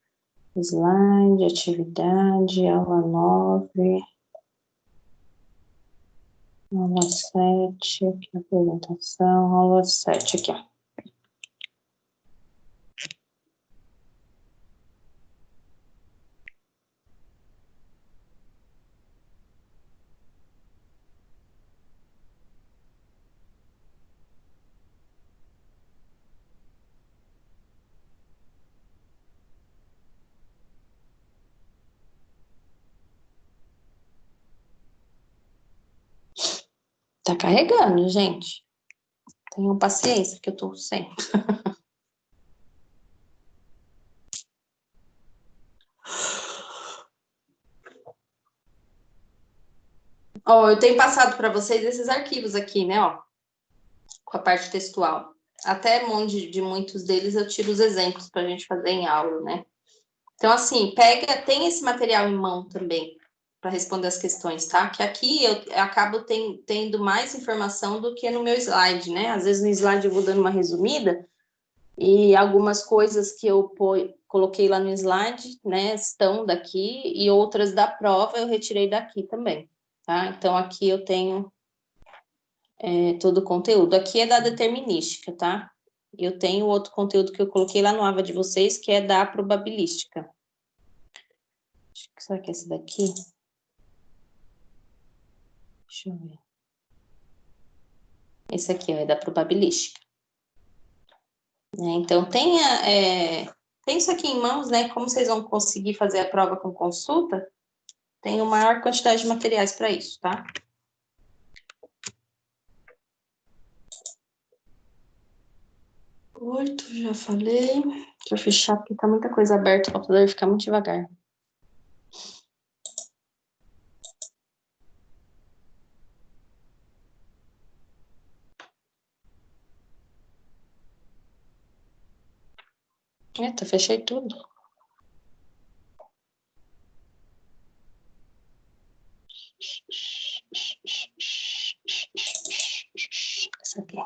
Slide, atividade, aula 9. Aula 7, aqui a apresentação, aula 7, aqui, ó. Tá carregando, gente. Tenham paciência, que eu tô sem. Ó, eu tenho passado para vocês esses arquivos aqui, né, ó, com a parte textual. Até de muitos deles eu tiro os exemplos para a gente fazer em aula, né? Então, assim, tem esse material em mão também para responder as questões, tá? Que aqui eu acabo tendo mais informação do que no meu slide, né? Às vezes no slide eu vou dando uma resumida e algumas coisas que eu coloquei lá no slide, né, estão daqui e outras da prova eu retirei daqui também, tá? Então, aqui eu tenho todo o conteúdo. Aqui é da determinística, tá? Eu tenho outro conteúdo que eu coloquei lá no AVA de vocês, que é da probabilística. Será que é esse daqui? Deixa eu ver. Esse aqui é da probabilística. Então, tem isso aqui em mãos, né? Como vocês vão conseguir fazer a prova com consulta, tem uma maior quantidade de materiais para isso, tá? 8, já falei. Deixa eu fechar, porque tá muita coisa aberta, o computador fica muito devagar. Eita, fechei tudo. Essa aqui.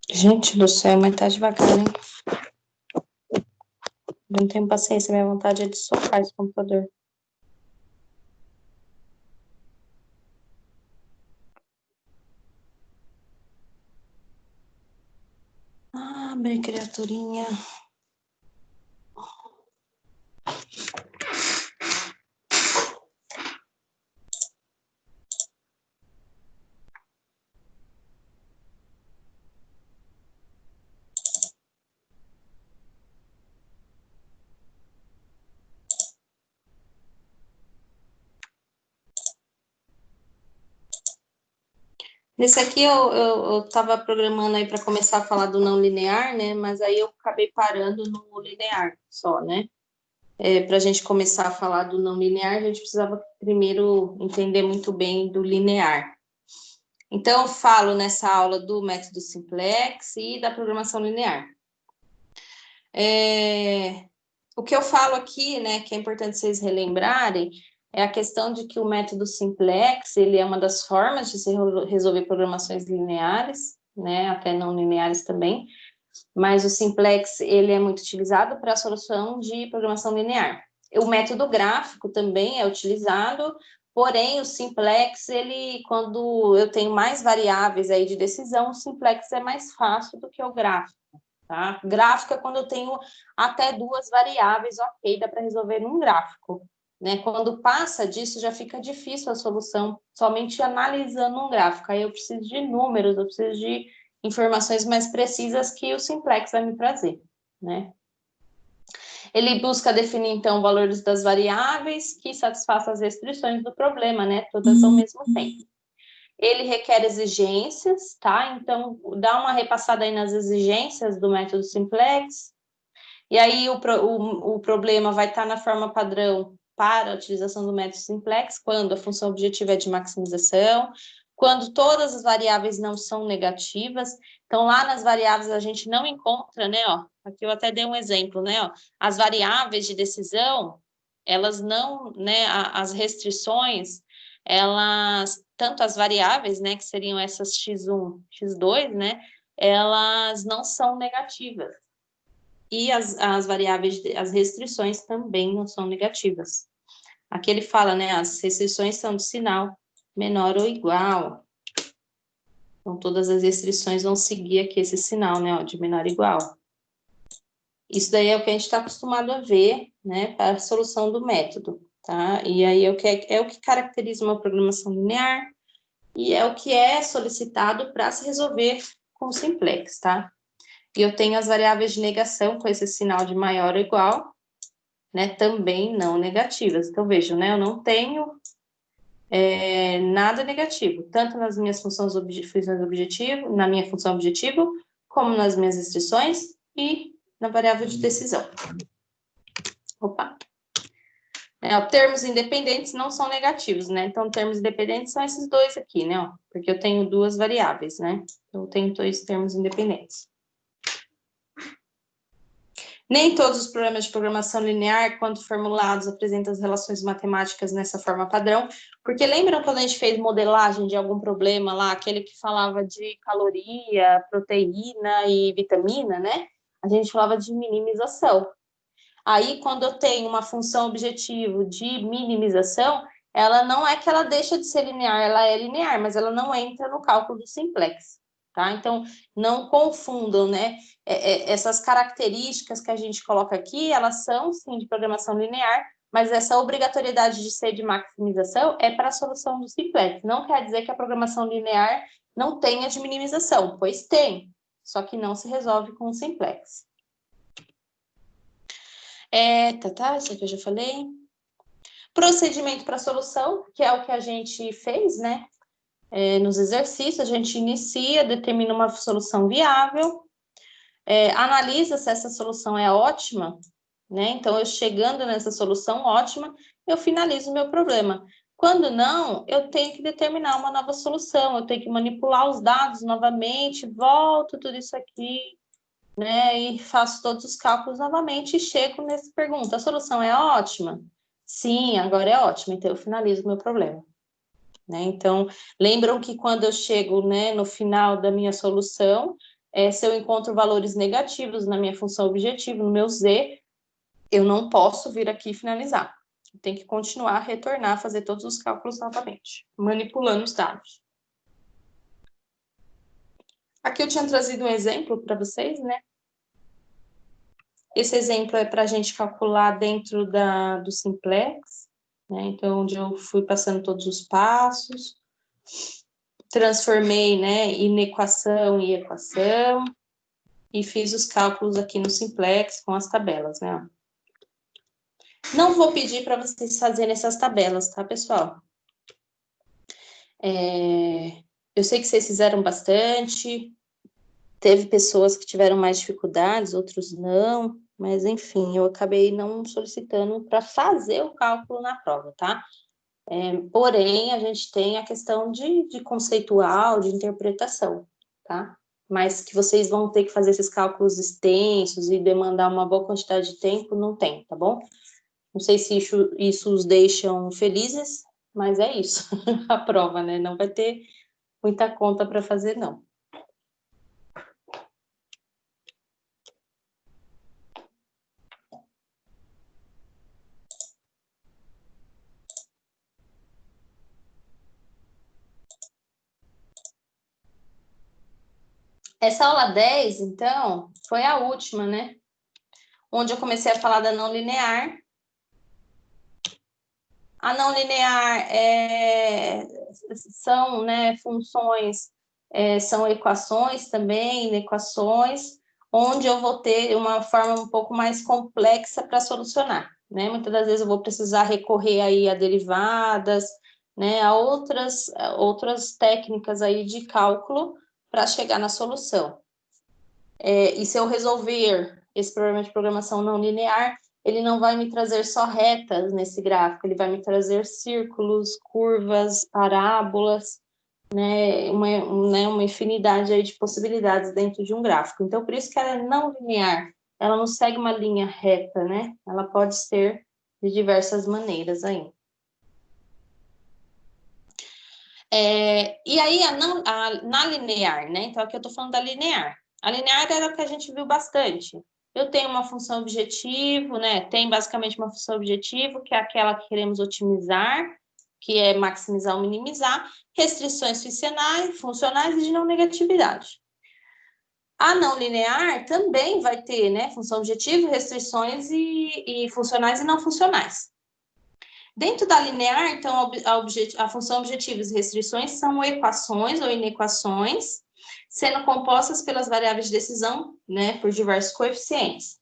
Gente do céu, mas tá devagar, hein? Não tenho paciência, minha vontade é de socar esse computador. Abre, criaturinha. Nesse aqui eu tava programando aí para começar a falar do não linear, né? Mas aí eu acabei parando no linear só, né? Para a gente começar a falar do não linear, a gente precisava primeiro entender muito bem do linear. Então, eu falo nessa aula do método simplex e da programação linear. O que eu falo aqui, né, que é importante vocês relembrarem, é a questão de que o método simplex, ele é uma das formas de se resolver programações lineares, né, até não lineares também, mas o simplex, ele é muito utilizado para a solução de programação linear. O método gráfico também é utilizado, porém, o simplex, ele, quando eu tenho mais variáveis aí de decisão, o simplex é mais fácil do que o gráfico. Tá? Gráfico é quando eu tenho até 2 variáveis, ok, dá para resolver num gráfico. Né? Quando passa disso, já fica difícil a solução, somente analisando um gráfico. Aí eu preciso de números, eu preciso de informações mais precisas que o simplex vai me trazer. Né? Ele busca definir, então, valores das variáveis que satisfaçam as restrições do problema, né? Todas ao mesmo tempo. ele requer exigências, tá? Então, dá uma repassada aí nas exigências do método simplex. E aí, o problema vai estar na forma padrão para a utilização do método simplex, quando a função objetiva é de maximização, quando todas as variáveis não são negativas. Então, lá nas variáveis a gente não encontra, né, ó, aqui eu até dei um exemplo, né, ó, as variáveis de decisão, elas não, né, as restrições, elas, tanto as variáveis, né, que seriam essas x1, x2, né, elas não são negativas. E as variáveis, as restrições também não são negativas. Aqui ele fala, né, as restrições são de sinal menor ou igual. Então, todas as restrições vão seguir aqui esse sinal, né, ó, de menor ou igual. Isso daí é o que a gente está acostumado a ver, né, para a solução do método, tá? E aí é o que caracteriza uma programação linear e é o que é solicitado para se resolver com o simplex, tá? E eu tenho as variáveis de negação com esse sinal de maior ou igual, né, também não negativas. Então, vejam, né, eu não tenho nada negativo, tanto nas minhas funções objetivo, na minha função objetivo, como nas minhas restrições e na variável de decisão. Opa! Termos independentes não são negativos, né? Então, termos independentes são esses dois aqui, né? Ó, porque eu tenho duas variáveis, né? Eu tenho dois termos independentes. Nem todos os programas de programação linear, quando formulados, apresentam as relações matemáticas nessa forma padrão, porque lembram quando a gente fez modelagem de algum problema lá, aquele que falava de caloria, proteína e vitamina, né? A gente falava de minimização. Aí, quando eu tenho uma função objetivo de minimização, ela não é que ela deixa de ser linear, ela é linear, mas ela não entra no cálculo do simplex, tá? Então, não confundam, né? Essas características que a gente coloca aqui, elas são, sim, de programação linear, mas essa obrigatoriedade de ser de maximização é para a solução do simplex. Não quer dizer que a programação linear não tenha de minimização, pois tem, só que não se resolve com o simplex. Isso aqui eu já falei. Procedimento para solução, que é o que a gente fez, né? Nos exercícios, a gente inicia, determina uma solução viável, analisa se essa solução é ótima, né? Então, eu chegando nessa solução ótima, eu finalizo o meu problema. Quando não, eu tenho que determinar uma nova solução, eu tenho que manipular os dados novamente, volto tudo isso aqui, né, e faço todos os cálculos novamente e chego nessa pergunta, a solução é ótima? Sim, agora é ótima, então eu finalizo o meu problema. Né? Então, lembram que quando eu chego, né, no final da minha solução, se eu encontro valores negativos na minha função objetivo, no meu Z, eu não posso vir aqui e finalizar. Tem que continuar, retornar, fazer todos os cálculos novamente, manipulando os dados. Aqui eu tinha trazido um exemplo para vocês, né? Esse exemplo é para a gente calcular dentro do simplex, né? Então, onde eu fui passando todos os passos, transformei, né, inequação e equação, e fiz os cálculos aqui no simplex com as tabelas, né? Não vou pedir para vocês fazerem essas tabelas, tá, pessoal? Eu sei que vocês fizeram bastante, teve pessoas que tiveram mais dificuldades, outros não, mas enfim, eu acabei não solicitando para fazer o cálculo na prova, tá? Porém, a gente tem a questão de conceitual, de interpretação, tá? Mas que vocês vão ter que fazer esses cálculos extensos e demandar uma boa quantidade de tempo, não tem, tá bom? Não sei se isso os deixam felizes, mas é isso, a prova, né? Não vai ter muita conta para fazer, não. Essa aula 10, então, foi a última, né? Onde eu comecei a falar da não linear. A não linear são, né, funções, são equações também, inequações, onde eu vou ter uma forma um pouco mais complexa para solucionar, né? Muitas das vezes eu vou precisar recorrer aí a derivadas, né, há outras técnicas aí de cálculo para chegar na solução. E se eu resolver esse problema de programação não linear, ele não vai me trazer só retas nesse gráfico, ele vai me trazer círculos, curvas, parábolas, né, uma infinidade aí de possibilidades dentro de um gráfico. Então, por isso que ela é não linear, ela não segue uma linha reta, né? Ela pode ser de diversas maneiras aí. E aí, na linear, né? Então, aqui eu estou falando da linear. A linear era o que a gente viu bastante. Eu tenho uma função objetivo, né? Tem basicamente uma função objetivo, que é aquela que queremos otimizar, que é maximizar ou minimizar, restrições funcionais e de não negatividade. A não linear também vai ter, né? Função objetivo, restrições e funcionais e não funcionais. Dentro da linear, então, a função objetivos e restrições são equações ou inequações, sendo compostas pelas variáveis de decisão, né, por diversos coeficientes.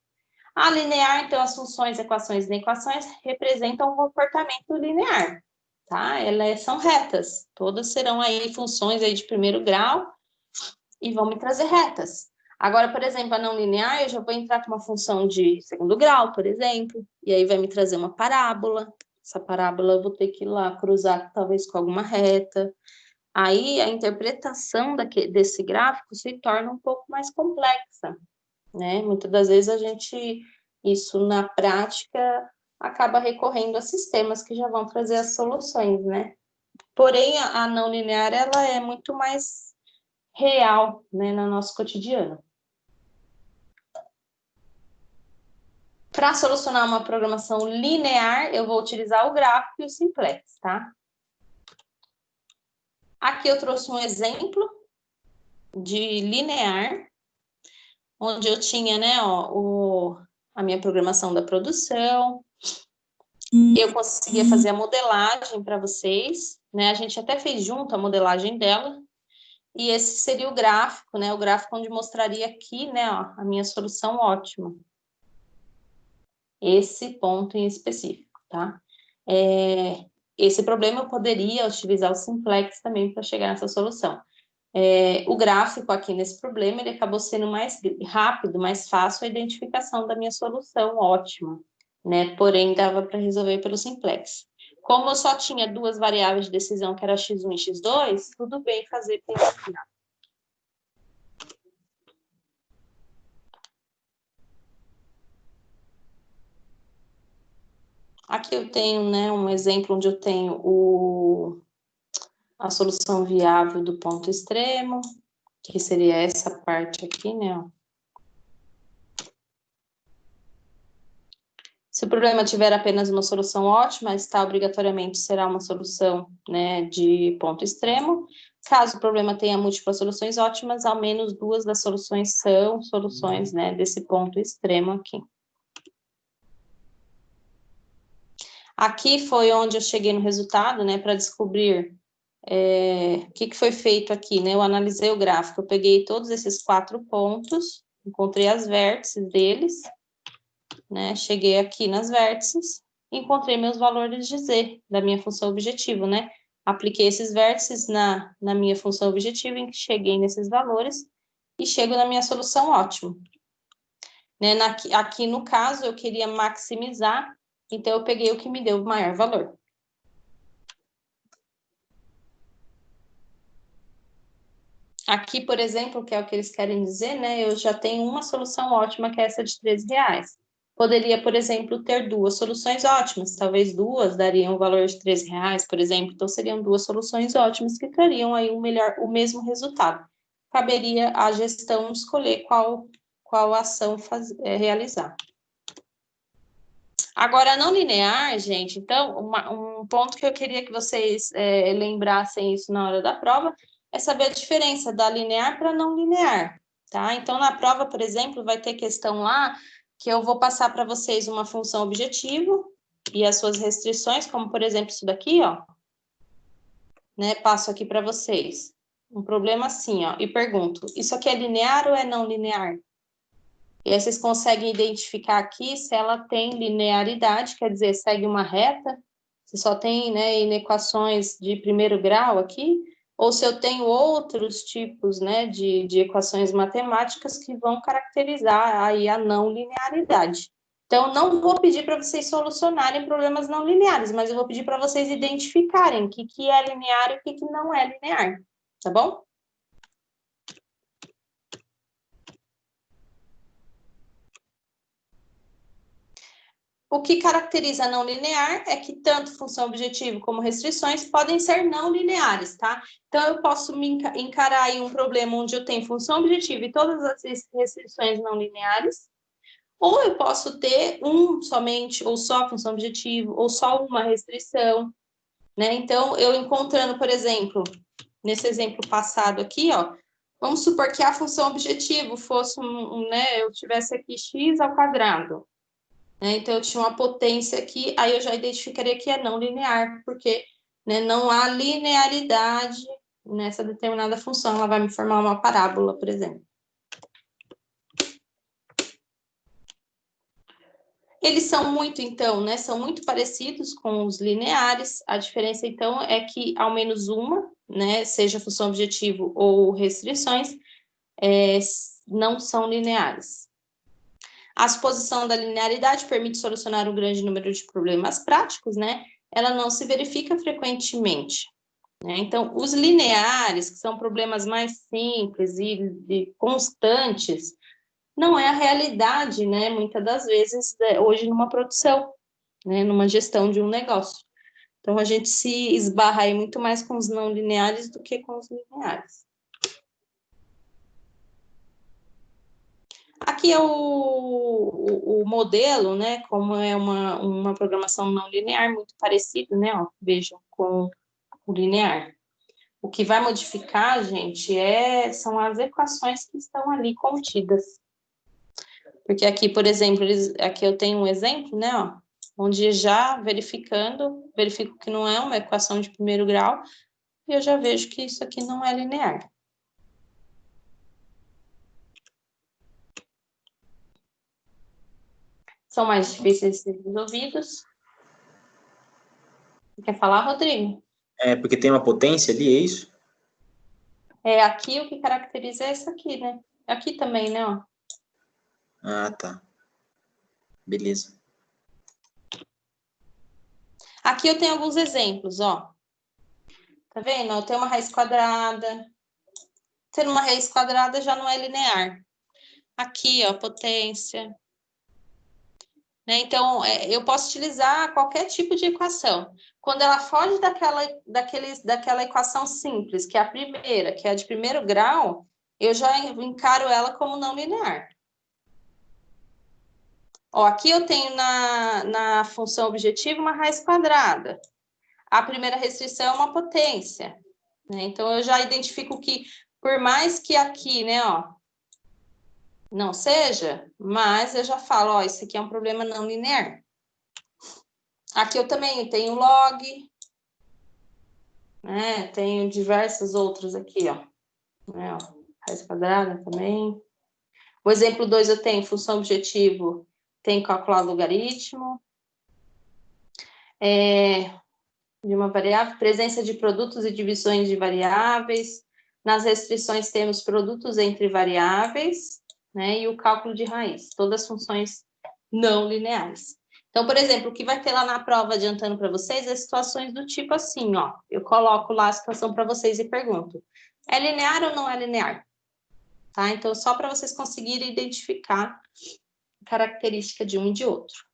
A linear, então, as funções, equações e inequações representam um comportamento linear, tá? Elas são retas, todas serão aí funções aí de primeiro grau e vão me trazer retas. Agora, por exemplo, a não linear, eu já vou entrar com uma função de segundo grau, por exemplo, e aí vai me trazer uma parábola. Essa parábola eu vou ter que ir lá cruzar talvez com alguma reta. Aí a interpretação desse gráfico se torna um pouco mais complexa, né? Muitas das vezes isso na prática acaba recorrendo a sistemas que já vão trazer as soluções, né? Porém, a não linear, ela é muito mais real, né, no nosso cotidiano. Para solucionar uma programação linear, eu vou utilizar o gráfico e o simplex, tá? Aqui eu trouxe um exemplo de linear, onde eu tinha, né, ó, a minha programação da produção. Eu conseguia fazer a modelagem para vocês, né? A gente até fez junto a modelagem dela. E esse seria o gráfico, né? O gráfico onde mostraria aqui, né, ó, a minha solução ótima. Esse ponto em específico, tá? Esse problema eu poderia utilizar o simplex também para chegar nessa solução. O gráfico aqui nesse problema, ele acabou sendo mais rápido, mais fácil a identificação da minha solução ótima, né? Porém, dava para resolver pelo simplex. Como eu só tinha duas variáveis de decisão, que era x1 e x2, tudo bem fazer pelo gráfico. Aqui eu tenho, né, um exemplo onde eu tenho a solução viável do ponto extremo, que seria essa parte aqui, né? Ó. Se o problema tiver apenas uma solução ótima, esta obrigatoriamente será uma solução, né, de ponto extremo. Caso o problema tenha múltiplas soluções ótimas, ao menos duas das soluções são soluções, né, desse ponto extremo aqui. Aqui foi onde eu cheguei no resultado, né, para descobrir o que foi feito aqui, né? Eu analisei o gráfico, eu peguei todos esses 4 pontos, encontrei as vértices deles, né? Cheguei aqui nas vértices, encontrei meus valores de Z, da minha função objetivo, né? Apliquei esses vértices na minha função objetivo, em que cheguei nesses valores, e chego na minha solução ótima. Né? Aqui, no caso, eu queria maximizar, então eu peguei o que me deu o maior valor. Aqui, por exemplo, que é o que eles querem dizer, né? Eu já tenho uma solução ótima, que é essa de R$13. Poderia, por exemplo, ter duas soluções ótimas. Talvez duas dariam o valor de R$13, por exemplo. Então, seriam duas soluções ótimas que trariam aí o mesmo resultado. Caberia à gestão escolher qual ação realizar. Agora, não linear, gente, então, um ponto que eu queria que vocês lembrassem isso na hora da prova, é saber a diferença da linear para não linear, tá? Então, na prova, por exemplo, vai ter questão lá que eu vou passar para vocês uma função objetivo e as suas restrições, como, por exemplo, isso daqui, ó. Né? Passo aqui para vocês. Um problema assim, ó, e pergunto, isso aqui é linear ou é não linear? E aí vocês conseguem identificar aqui se ela tem linearidade, quer dizer, segue uma reta, se só tem, né, inequações de primeiro grau aqui, ou se eu tenho outros tipos, né, de equações matemáticas que vão caracterizar aí a não linearidade. Então, não vou pedir para vocês solucionarem problemas não lineares, mas eu vou pedir para vocês identificarem o que é linear e o que não é linear, tá bom? O que caracteriza a não linear é que tanto função objetivo como restrições podem ser não lineares, tá? Então, eu posso me encarar aí um problema onde eu tenho função objetiva e todas as restrições não lineares, ou eu posso ter somente, ou só função objetiva, ou só uma restrição, né? Então, eu encontrando, por exemplo, nesse exemplo passado aqui, ó, vamos supor que a função objetivo fosse, né, eu tivesse aqui x ao quadrado. Então, eu tinha uma potência aqui, aí eu já identificaria que é não linear, porque, né, não há linearidade nessa determinada função, ela vai me formar uma parábola, por exemplo. Eles são muito, então, né, são muito parecidos com os lineares, a diferença, então, é que ao menos uma, né, seja função objetivo ou restrições, não são lineares. A suposição da linearidade permite solucionar um grande número de problemas práticos, né? Ela não se verifica frequentemente, né? Então, os lineares, que são problemas mais simples e constantes, não é a realidade, né? Muitas das vezes, hoje, numa produção, né? Numa gestão de um negócio. Então, a gente se esbarra aí muito mais com os não lineares do que com os lineares. Aqui é o modelo, né, como é uma programação não linear, muito parecido, né, ó, vejam, com o linear. O que vai modificar, gente, são as equações que estão ali contidas. Porque aqui, por exemplo, aqui eu tenho um exemplo, né, ó, onde já verifico que não é uma equação de primeiro grau, e eu já vejo que isso aqui não é linear. São mais difíceis de ser resolvidos. Você quer falar, Rodrigo? É, porque tem uma potência ali, é isso? Aqui o que caracteriza é isso aqui, né? Aqui também, né, ó. Ah, tá. Beleza. Aqui eu tenho alguns exemplos, ó. Tá vendo? Eu tenho uma raiz quadrada. Tendo uma raiz quadrada já não é linear. Aqui, ó, potência. Né? Então, eu posso utilizar qualquer tipo de equação. Quando ela foge daquela equação simples, que é a primeira, que é a de primeiro grau, eu já encaro ela como não linear. Ó, aqui eu tenho na função objetiva uma raiz quadrada. A primeira restrição é uma potência, né? Então, eu já identifico que, por mais que aqui, né, ó, não seja, mas eu já falo, ó, isso aqui é um problema não linear. Aqui eu também tenho log, né? Tenho diversos outros aqui, ó. Né, ó, raiz quadrada também. O exemplo 2 eu tenho função objetivo, tem calcular logaritmo. De uma variável, presença de produtos e divisões de variáveis. Nas restrições temos produtos entre variáveis, né, e o cálculo de raiz, todas as funções não lineares. Então, por exemplo, o que vai ter lá na prova, adiantando para vocês, é situações do tipo assim, ó, eu coloco lá a situação para vocês e pergunto, é linear ou não é linear? Tá? Então, só para vocês conseguirem identificar a característica de um e de outro.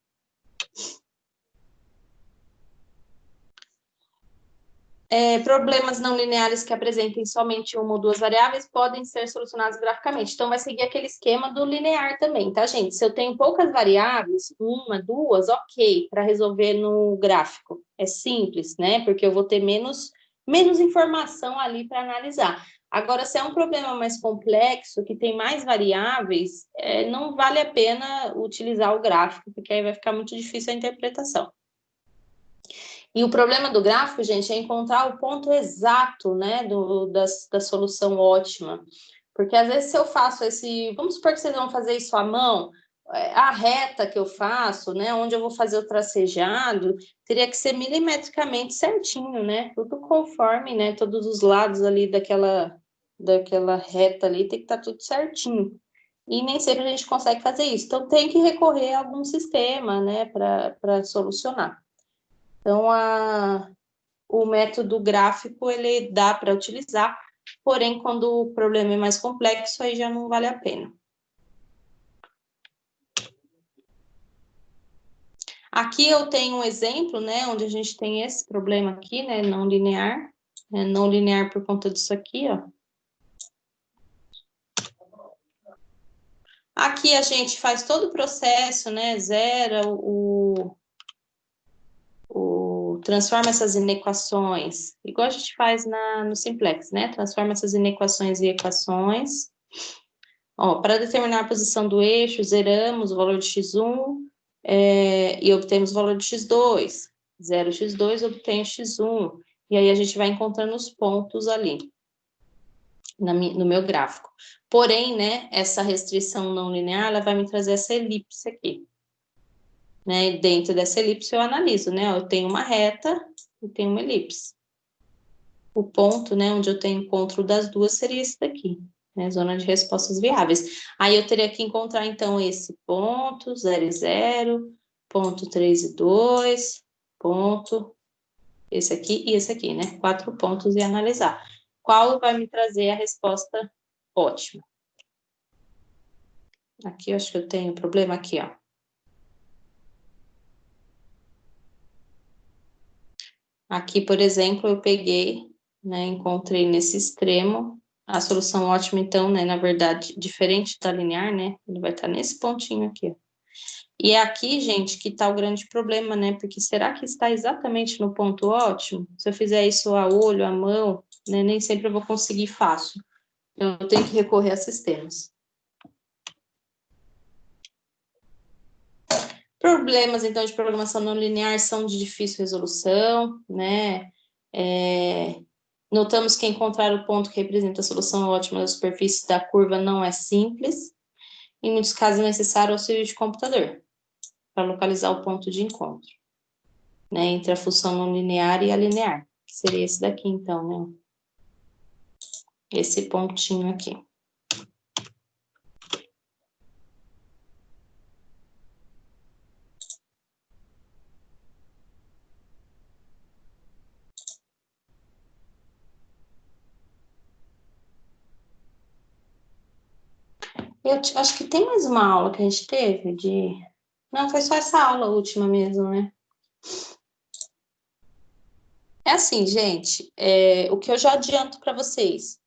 Problemas não lineares que apresentem somente uma ou duas variáveis podem ser solucionados graficamente. Então, vai seguir aquele esquema do linear também, tá, gente? Se eu tenho poucas variáveis, uma, duas, ok, para resolver no gráfico. É simples, né? Porque eu vou ter menos informação ali para analisar. Agora, se é um problema mais complexo, que tem mais variáveis, não vale a pena utilizar o gráfico, porque aí vai ficar muito difícil a interpretação. E o problema do gráfico, gente, é encontrar o ponto exato, né, da solução ótima. Porque às vezes se eu faço vamos supor que vocês vão fazer isso à mão, a reta que eu faço, né, onde eu vou fazer o tracejado, teria que ser milimetricamente certinho, né, tudo conforme, né, todos os lados ali daquela reta ali tem que estar tudo certinho. E nem sempre a gente consegue fazer isso. Então, tem que recorrer a algum sistema, né, para solucionar. Então, o método gráfico, ele dá para utilizar, porém, quando o problema é mais complexo, aí já não vale a pena. Aqui eu tenho um exemplo, né, onde a gente tem esse problema aqui, né, não linear por conta disso aqui, ó. Aqui a gente faz todo o processo, né, zera transforma essas inequações, igual a gente faz no Simplex, né, transforma essas inequações em equações. Ó, para determinar a posição do eixo, zeramos o valor de x1 e obtemos o valor de x2. 0x2 obtém o x1. E aí a gente vai encontrando os pontos ali no meu gráfico. Porém, né, essa restrição não linear, ela vai me trazer essa elipse aqui. Né? E dentro dessa elipse eu analiso, né? Eu tenho uma reta e tenho uma elipse. O ponto, né, onde eu tenho encontro das duas seria esse daqui, né? Zona de respostas viáveis. Aí eu teria que encontrar, então, esse ponto, 0 e 0, ponto 3 e 2, ponto, esse aqui e esse aqui, né? 4 pontos e analisar. Qual vai me trazer a resposta ótima? Aqui eu acho que eu tenho problema aqui, ó. Aqui, por exemplo, eu peguei, né, encontrei nesse extremo a solução ótima, então, né, na verdade, diferente da linear, né, ele vai estar nesse pontinho aqui, ó. E é aqui, gente, que está o grande problema, né, porque será que está exatamente no ponto ótimo? Se eu fizer isso a olho, à mão, né, nem sempre eu vou conseguir fácil. Então, eu tenho que recorrer a sistemas. Problemas, então, de programação não linear são de difícil resolução, né? Notamos que encontrar o ponto que representa a solução ótima da superfície da curva não é simples. Em muitos casos é necessário auxílio de computador para localizar o ponto de encontro, né? Entre a função não linear e a linear, que seria esse daqui, então, né? Esse pontinho aqui. Acho que tem mais uma aula que a gente teve de... Não, foi só essa aula última mesmo, né? É assim, gente, o que eu já adianto para vocês,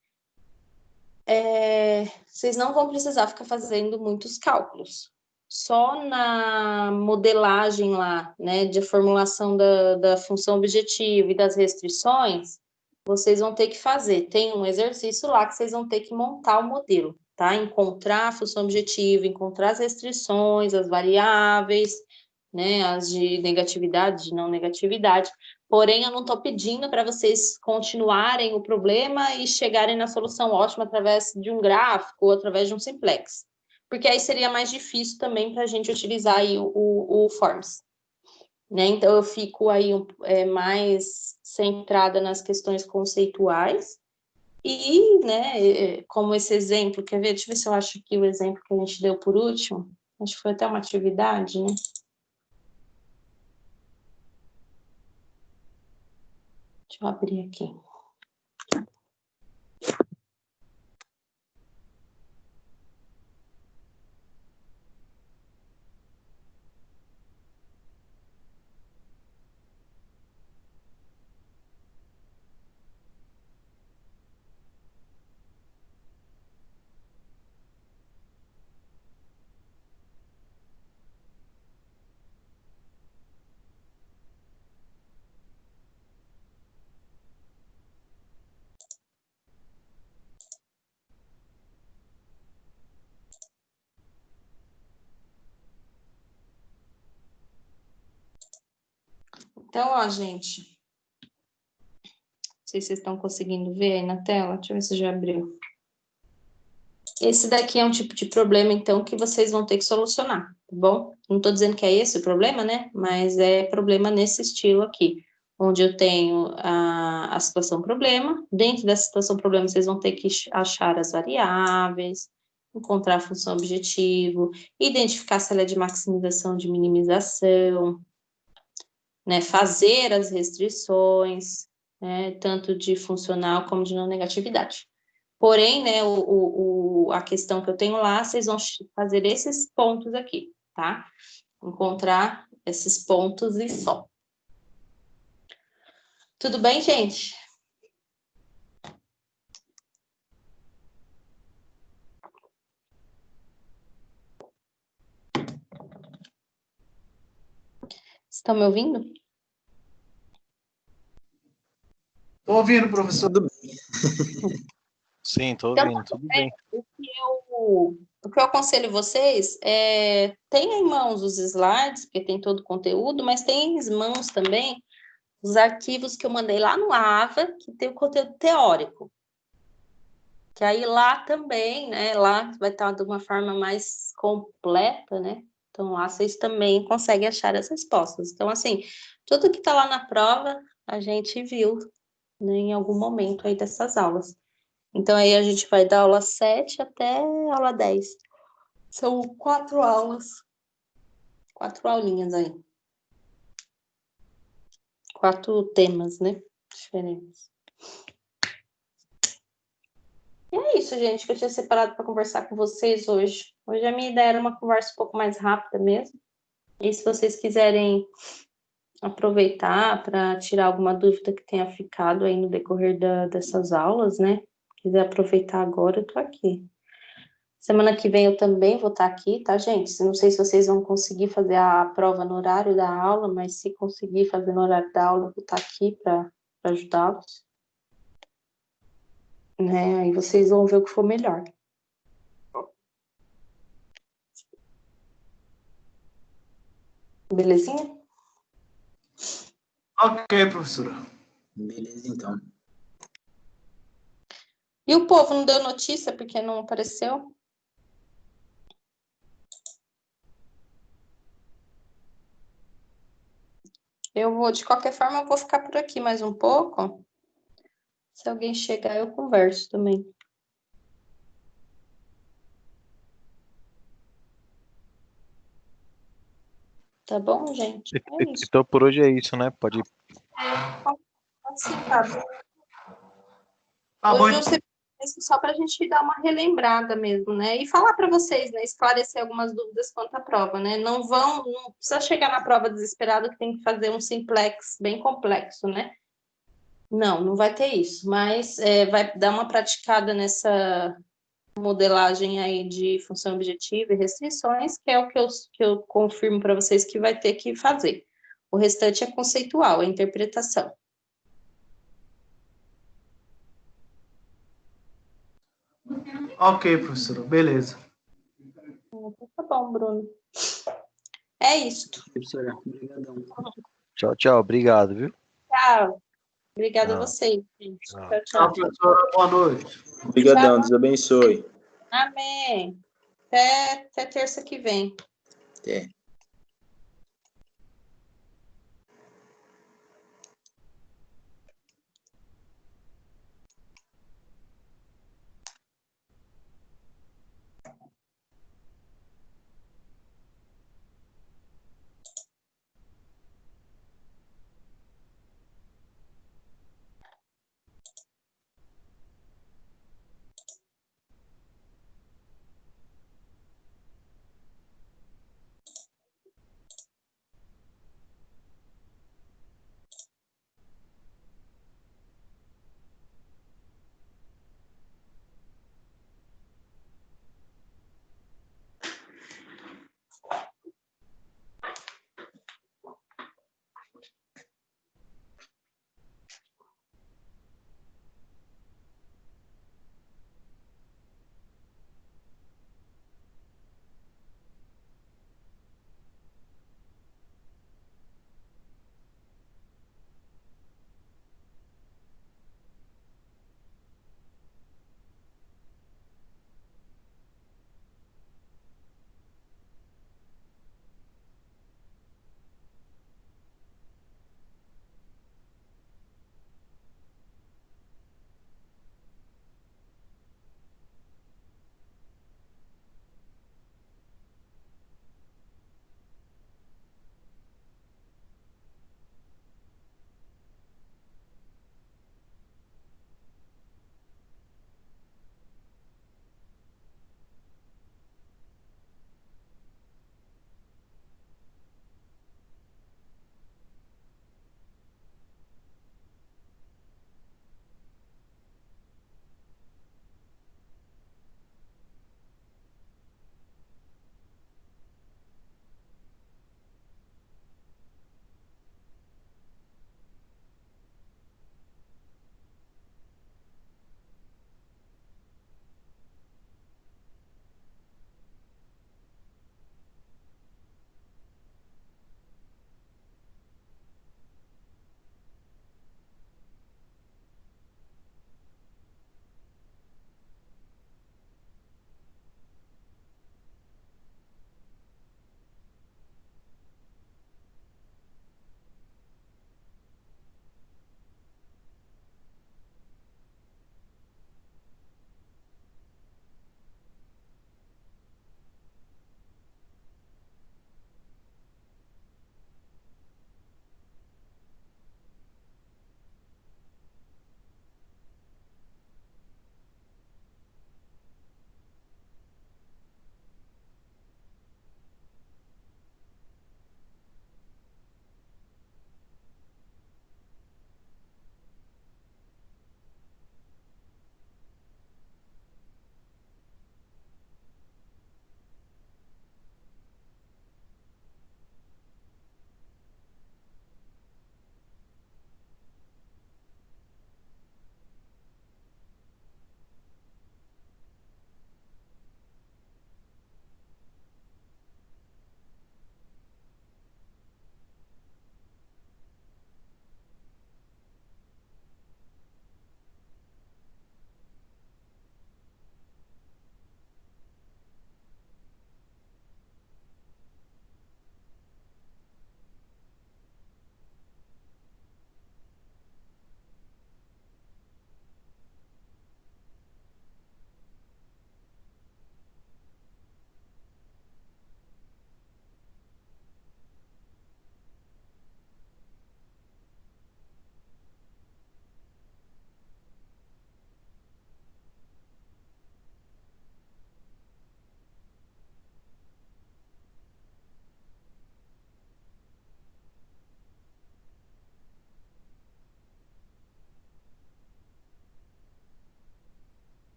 vocês não vão precisar ficar fazendo muitos cálculos. Só na modelagem lá, né, de formulação da função objetiva e das restrições, vocês vão ter que fazer. Tem um exercício lá que vocês vão ter que montar o modelo, tá? Encontrar a função objetiva, encontrar as restrições, as variáveis, né, as de negatividade, de não negatividade. Porém, eu não estou pedindo para vocês continuarem o problema e chegarem na solução ótima através de um gráfico ou através de um simplex, porque aí seria mais difícil também para a gente utilizar aí o Forms. Né? Então, eu fico aí mais centrada nas questões conceituais e, né, como esse exemplo, quer ver? Deixa eu ver se eu acho aqui o exemplo que a gente deu por último. Acho que foi até uma atividade, né? Deixa eu abrir aqui. Então, ó, gente, não sei se vocês estão conseguindo ver aí na tela, deixa eu ver se já abriu. Esse daqui é um tipo de problema, então, que vocês vão ter que solucionar, tá bom? Não estou dizendo que é esse o problema, né? Mas é problema nesse estilo aqui, onde eu tenho a situação problema. Dentro dessa situação problema, vocês vão ter que achar as variáveis, encontrar a função objetivo, identificar se ela é de maximização, de minimização, né? Fazer as restrições, né? Tanto de funcional como de não negatividade. Porém, né, a questão que eu tenho lá, vocês vão fazer esses pontos aqui, tá? Encontrar esses pontos e só. Tudo bem, gente? Estão me ouvindo? Estou ouvindo, professor. Tudo bem. Sim, tô Então, ouvindo, tudo bem. o que eu aconselho vocês é tenham em mãos os slides, porque tem todo o conteúdo, mas tenham em mãos também os arquivos que eu mandei lá no AVA, que tem o conteúdo teórico. Que aí lá também, né, lá vai estar de uma forma mais completa, né? Então lá vocês também conseguem achar as respostas. Então, assim, tudo que está lá na prova, a gente viu, né, em algum momento aí dessas aulas. Então aí a gente vai da aula 7 até a aula 10. São 4 aulas. 4 aulinhas aí. 4 temas, né? Diferentes. E é isso, gente, que eu tinha separado para conversar com vocês hoje. Hoje a minha ideia era uma conversa um pouco mais rápida mesmo. E se vocês quiserem aproveitar para tirar alguma dúvida que tenha ficado aí no decorrer dessas aulas, né? Quiser aproveitar agora, eu tô aqui. Semana que vem eu também vou estar aqui, tá, gente? Não sei se vocês vão conseguir fazer a prova no horário da aula, mas se conseguir fazer no horário da aula, eu vou estar aqui para ajudá-los. Né? Aí vocês vão ver o que for melhor. Belezinha? Ok, professora. Beleza, então. E o povo não deu notícia porque não apareceu? Eu vou, de qualquer forma, eu vou ficar por aqui mais um pouco. Se alguém chegar, eu converso também. Tá bom, gente? É isso. Então por hoje é isso, né? Pode ir. Pode sim, Fábio. Tá bom, Hoje eu sempre penso só para a gente dar uma relembrada mesmo, né? E falar para vocês, né? Esclarecer algumas dúvidas quanto à prova, né? Não precisa chegar na prova desesperado que tem que fazer um simplex bem complexo, né? Não vai ter isso, mas vai dar uma praticada nessa modelagem aí de função objetiva e restrições, que é o que eu confirmo para vocês que vai ter que fazer. O restante é conceitual, é interpretação. ok, professora. Beleza. Tá bom, Bruno. É isto. Professora, obrigadão. Tchau, tchau. Obrigado, viu? Tchau. Obrigada a Tchau. vocês, gente. Tchau. Tchau, Tchau, tchau. professora. Boa noite. Obrigadão, Deus abençoe. Amém. Até terça que vem. Até.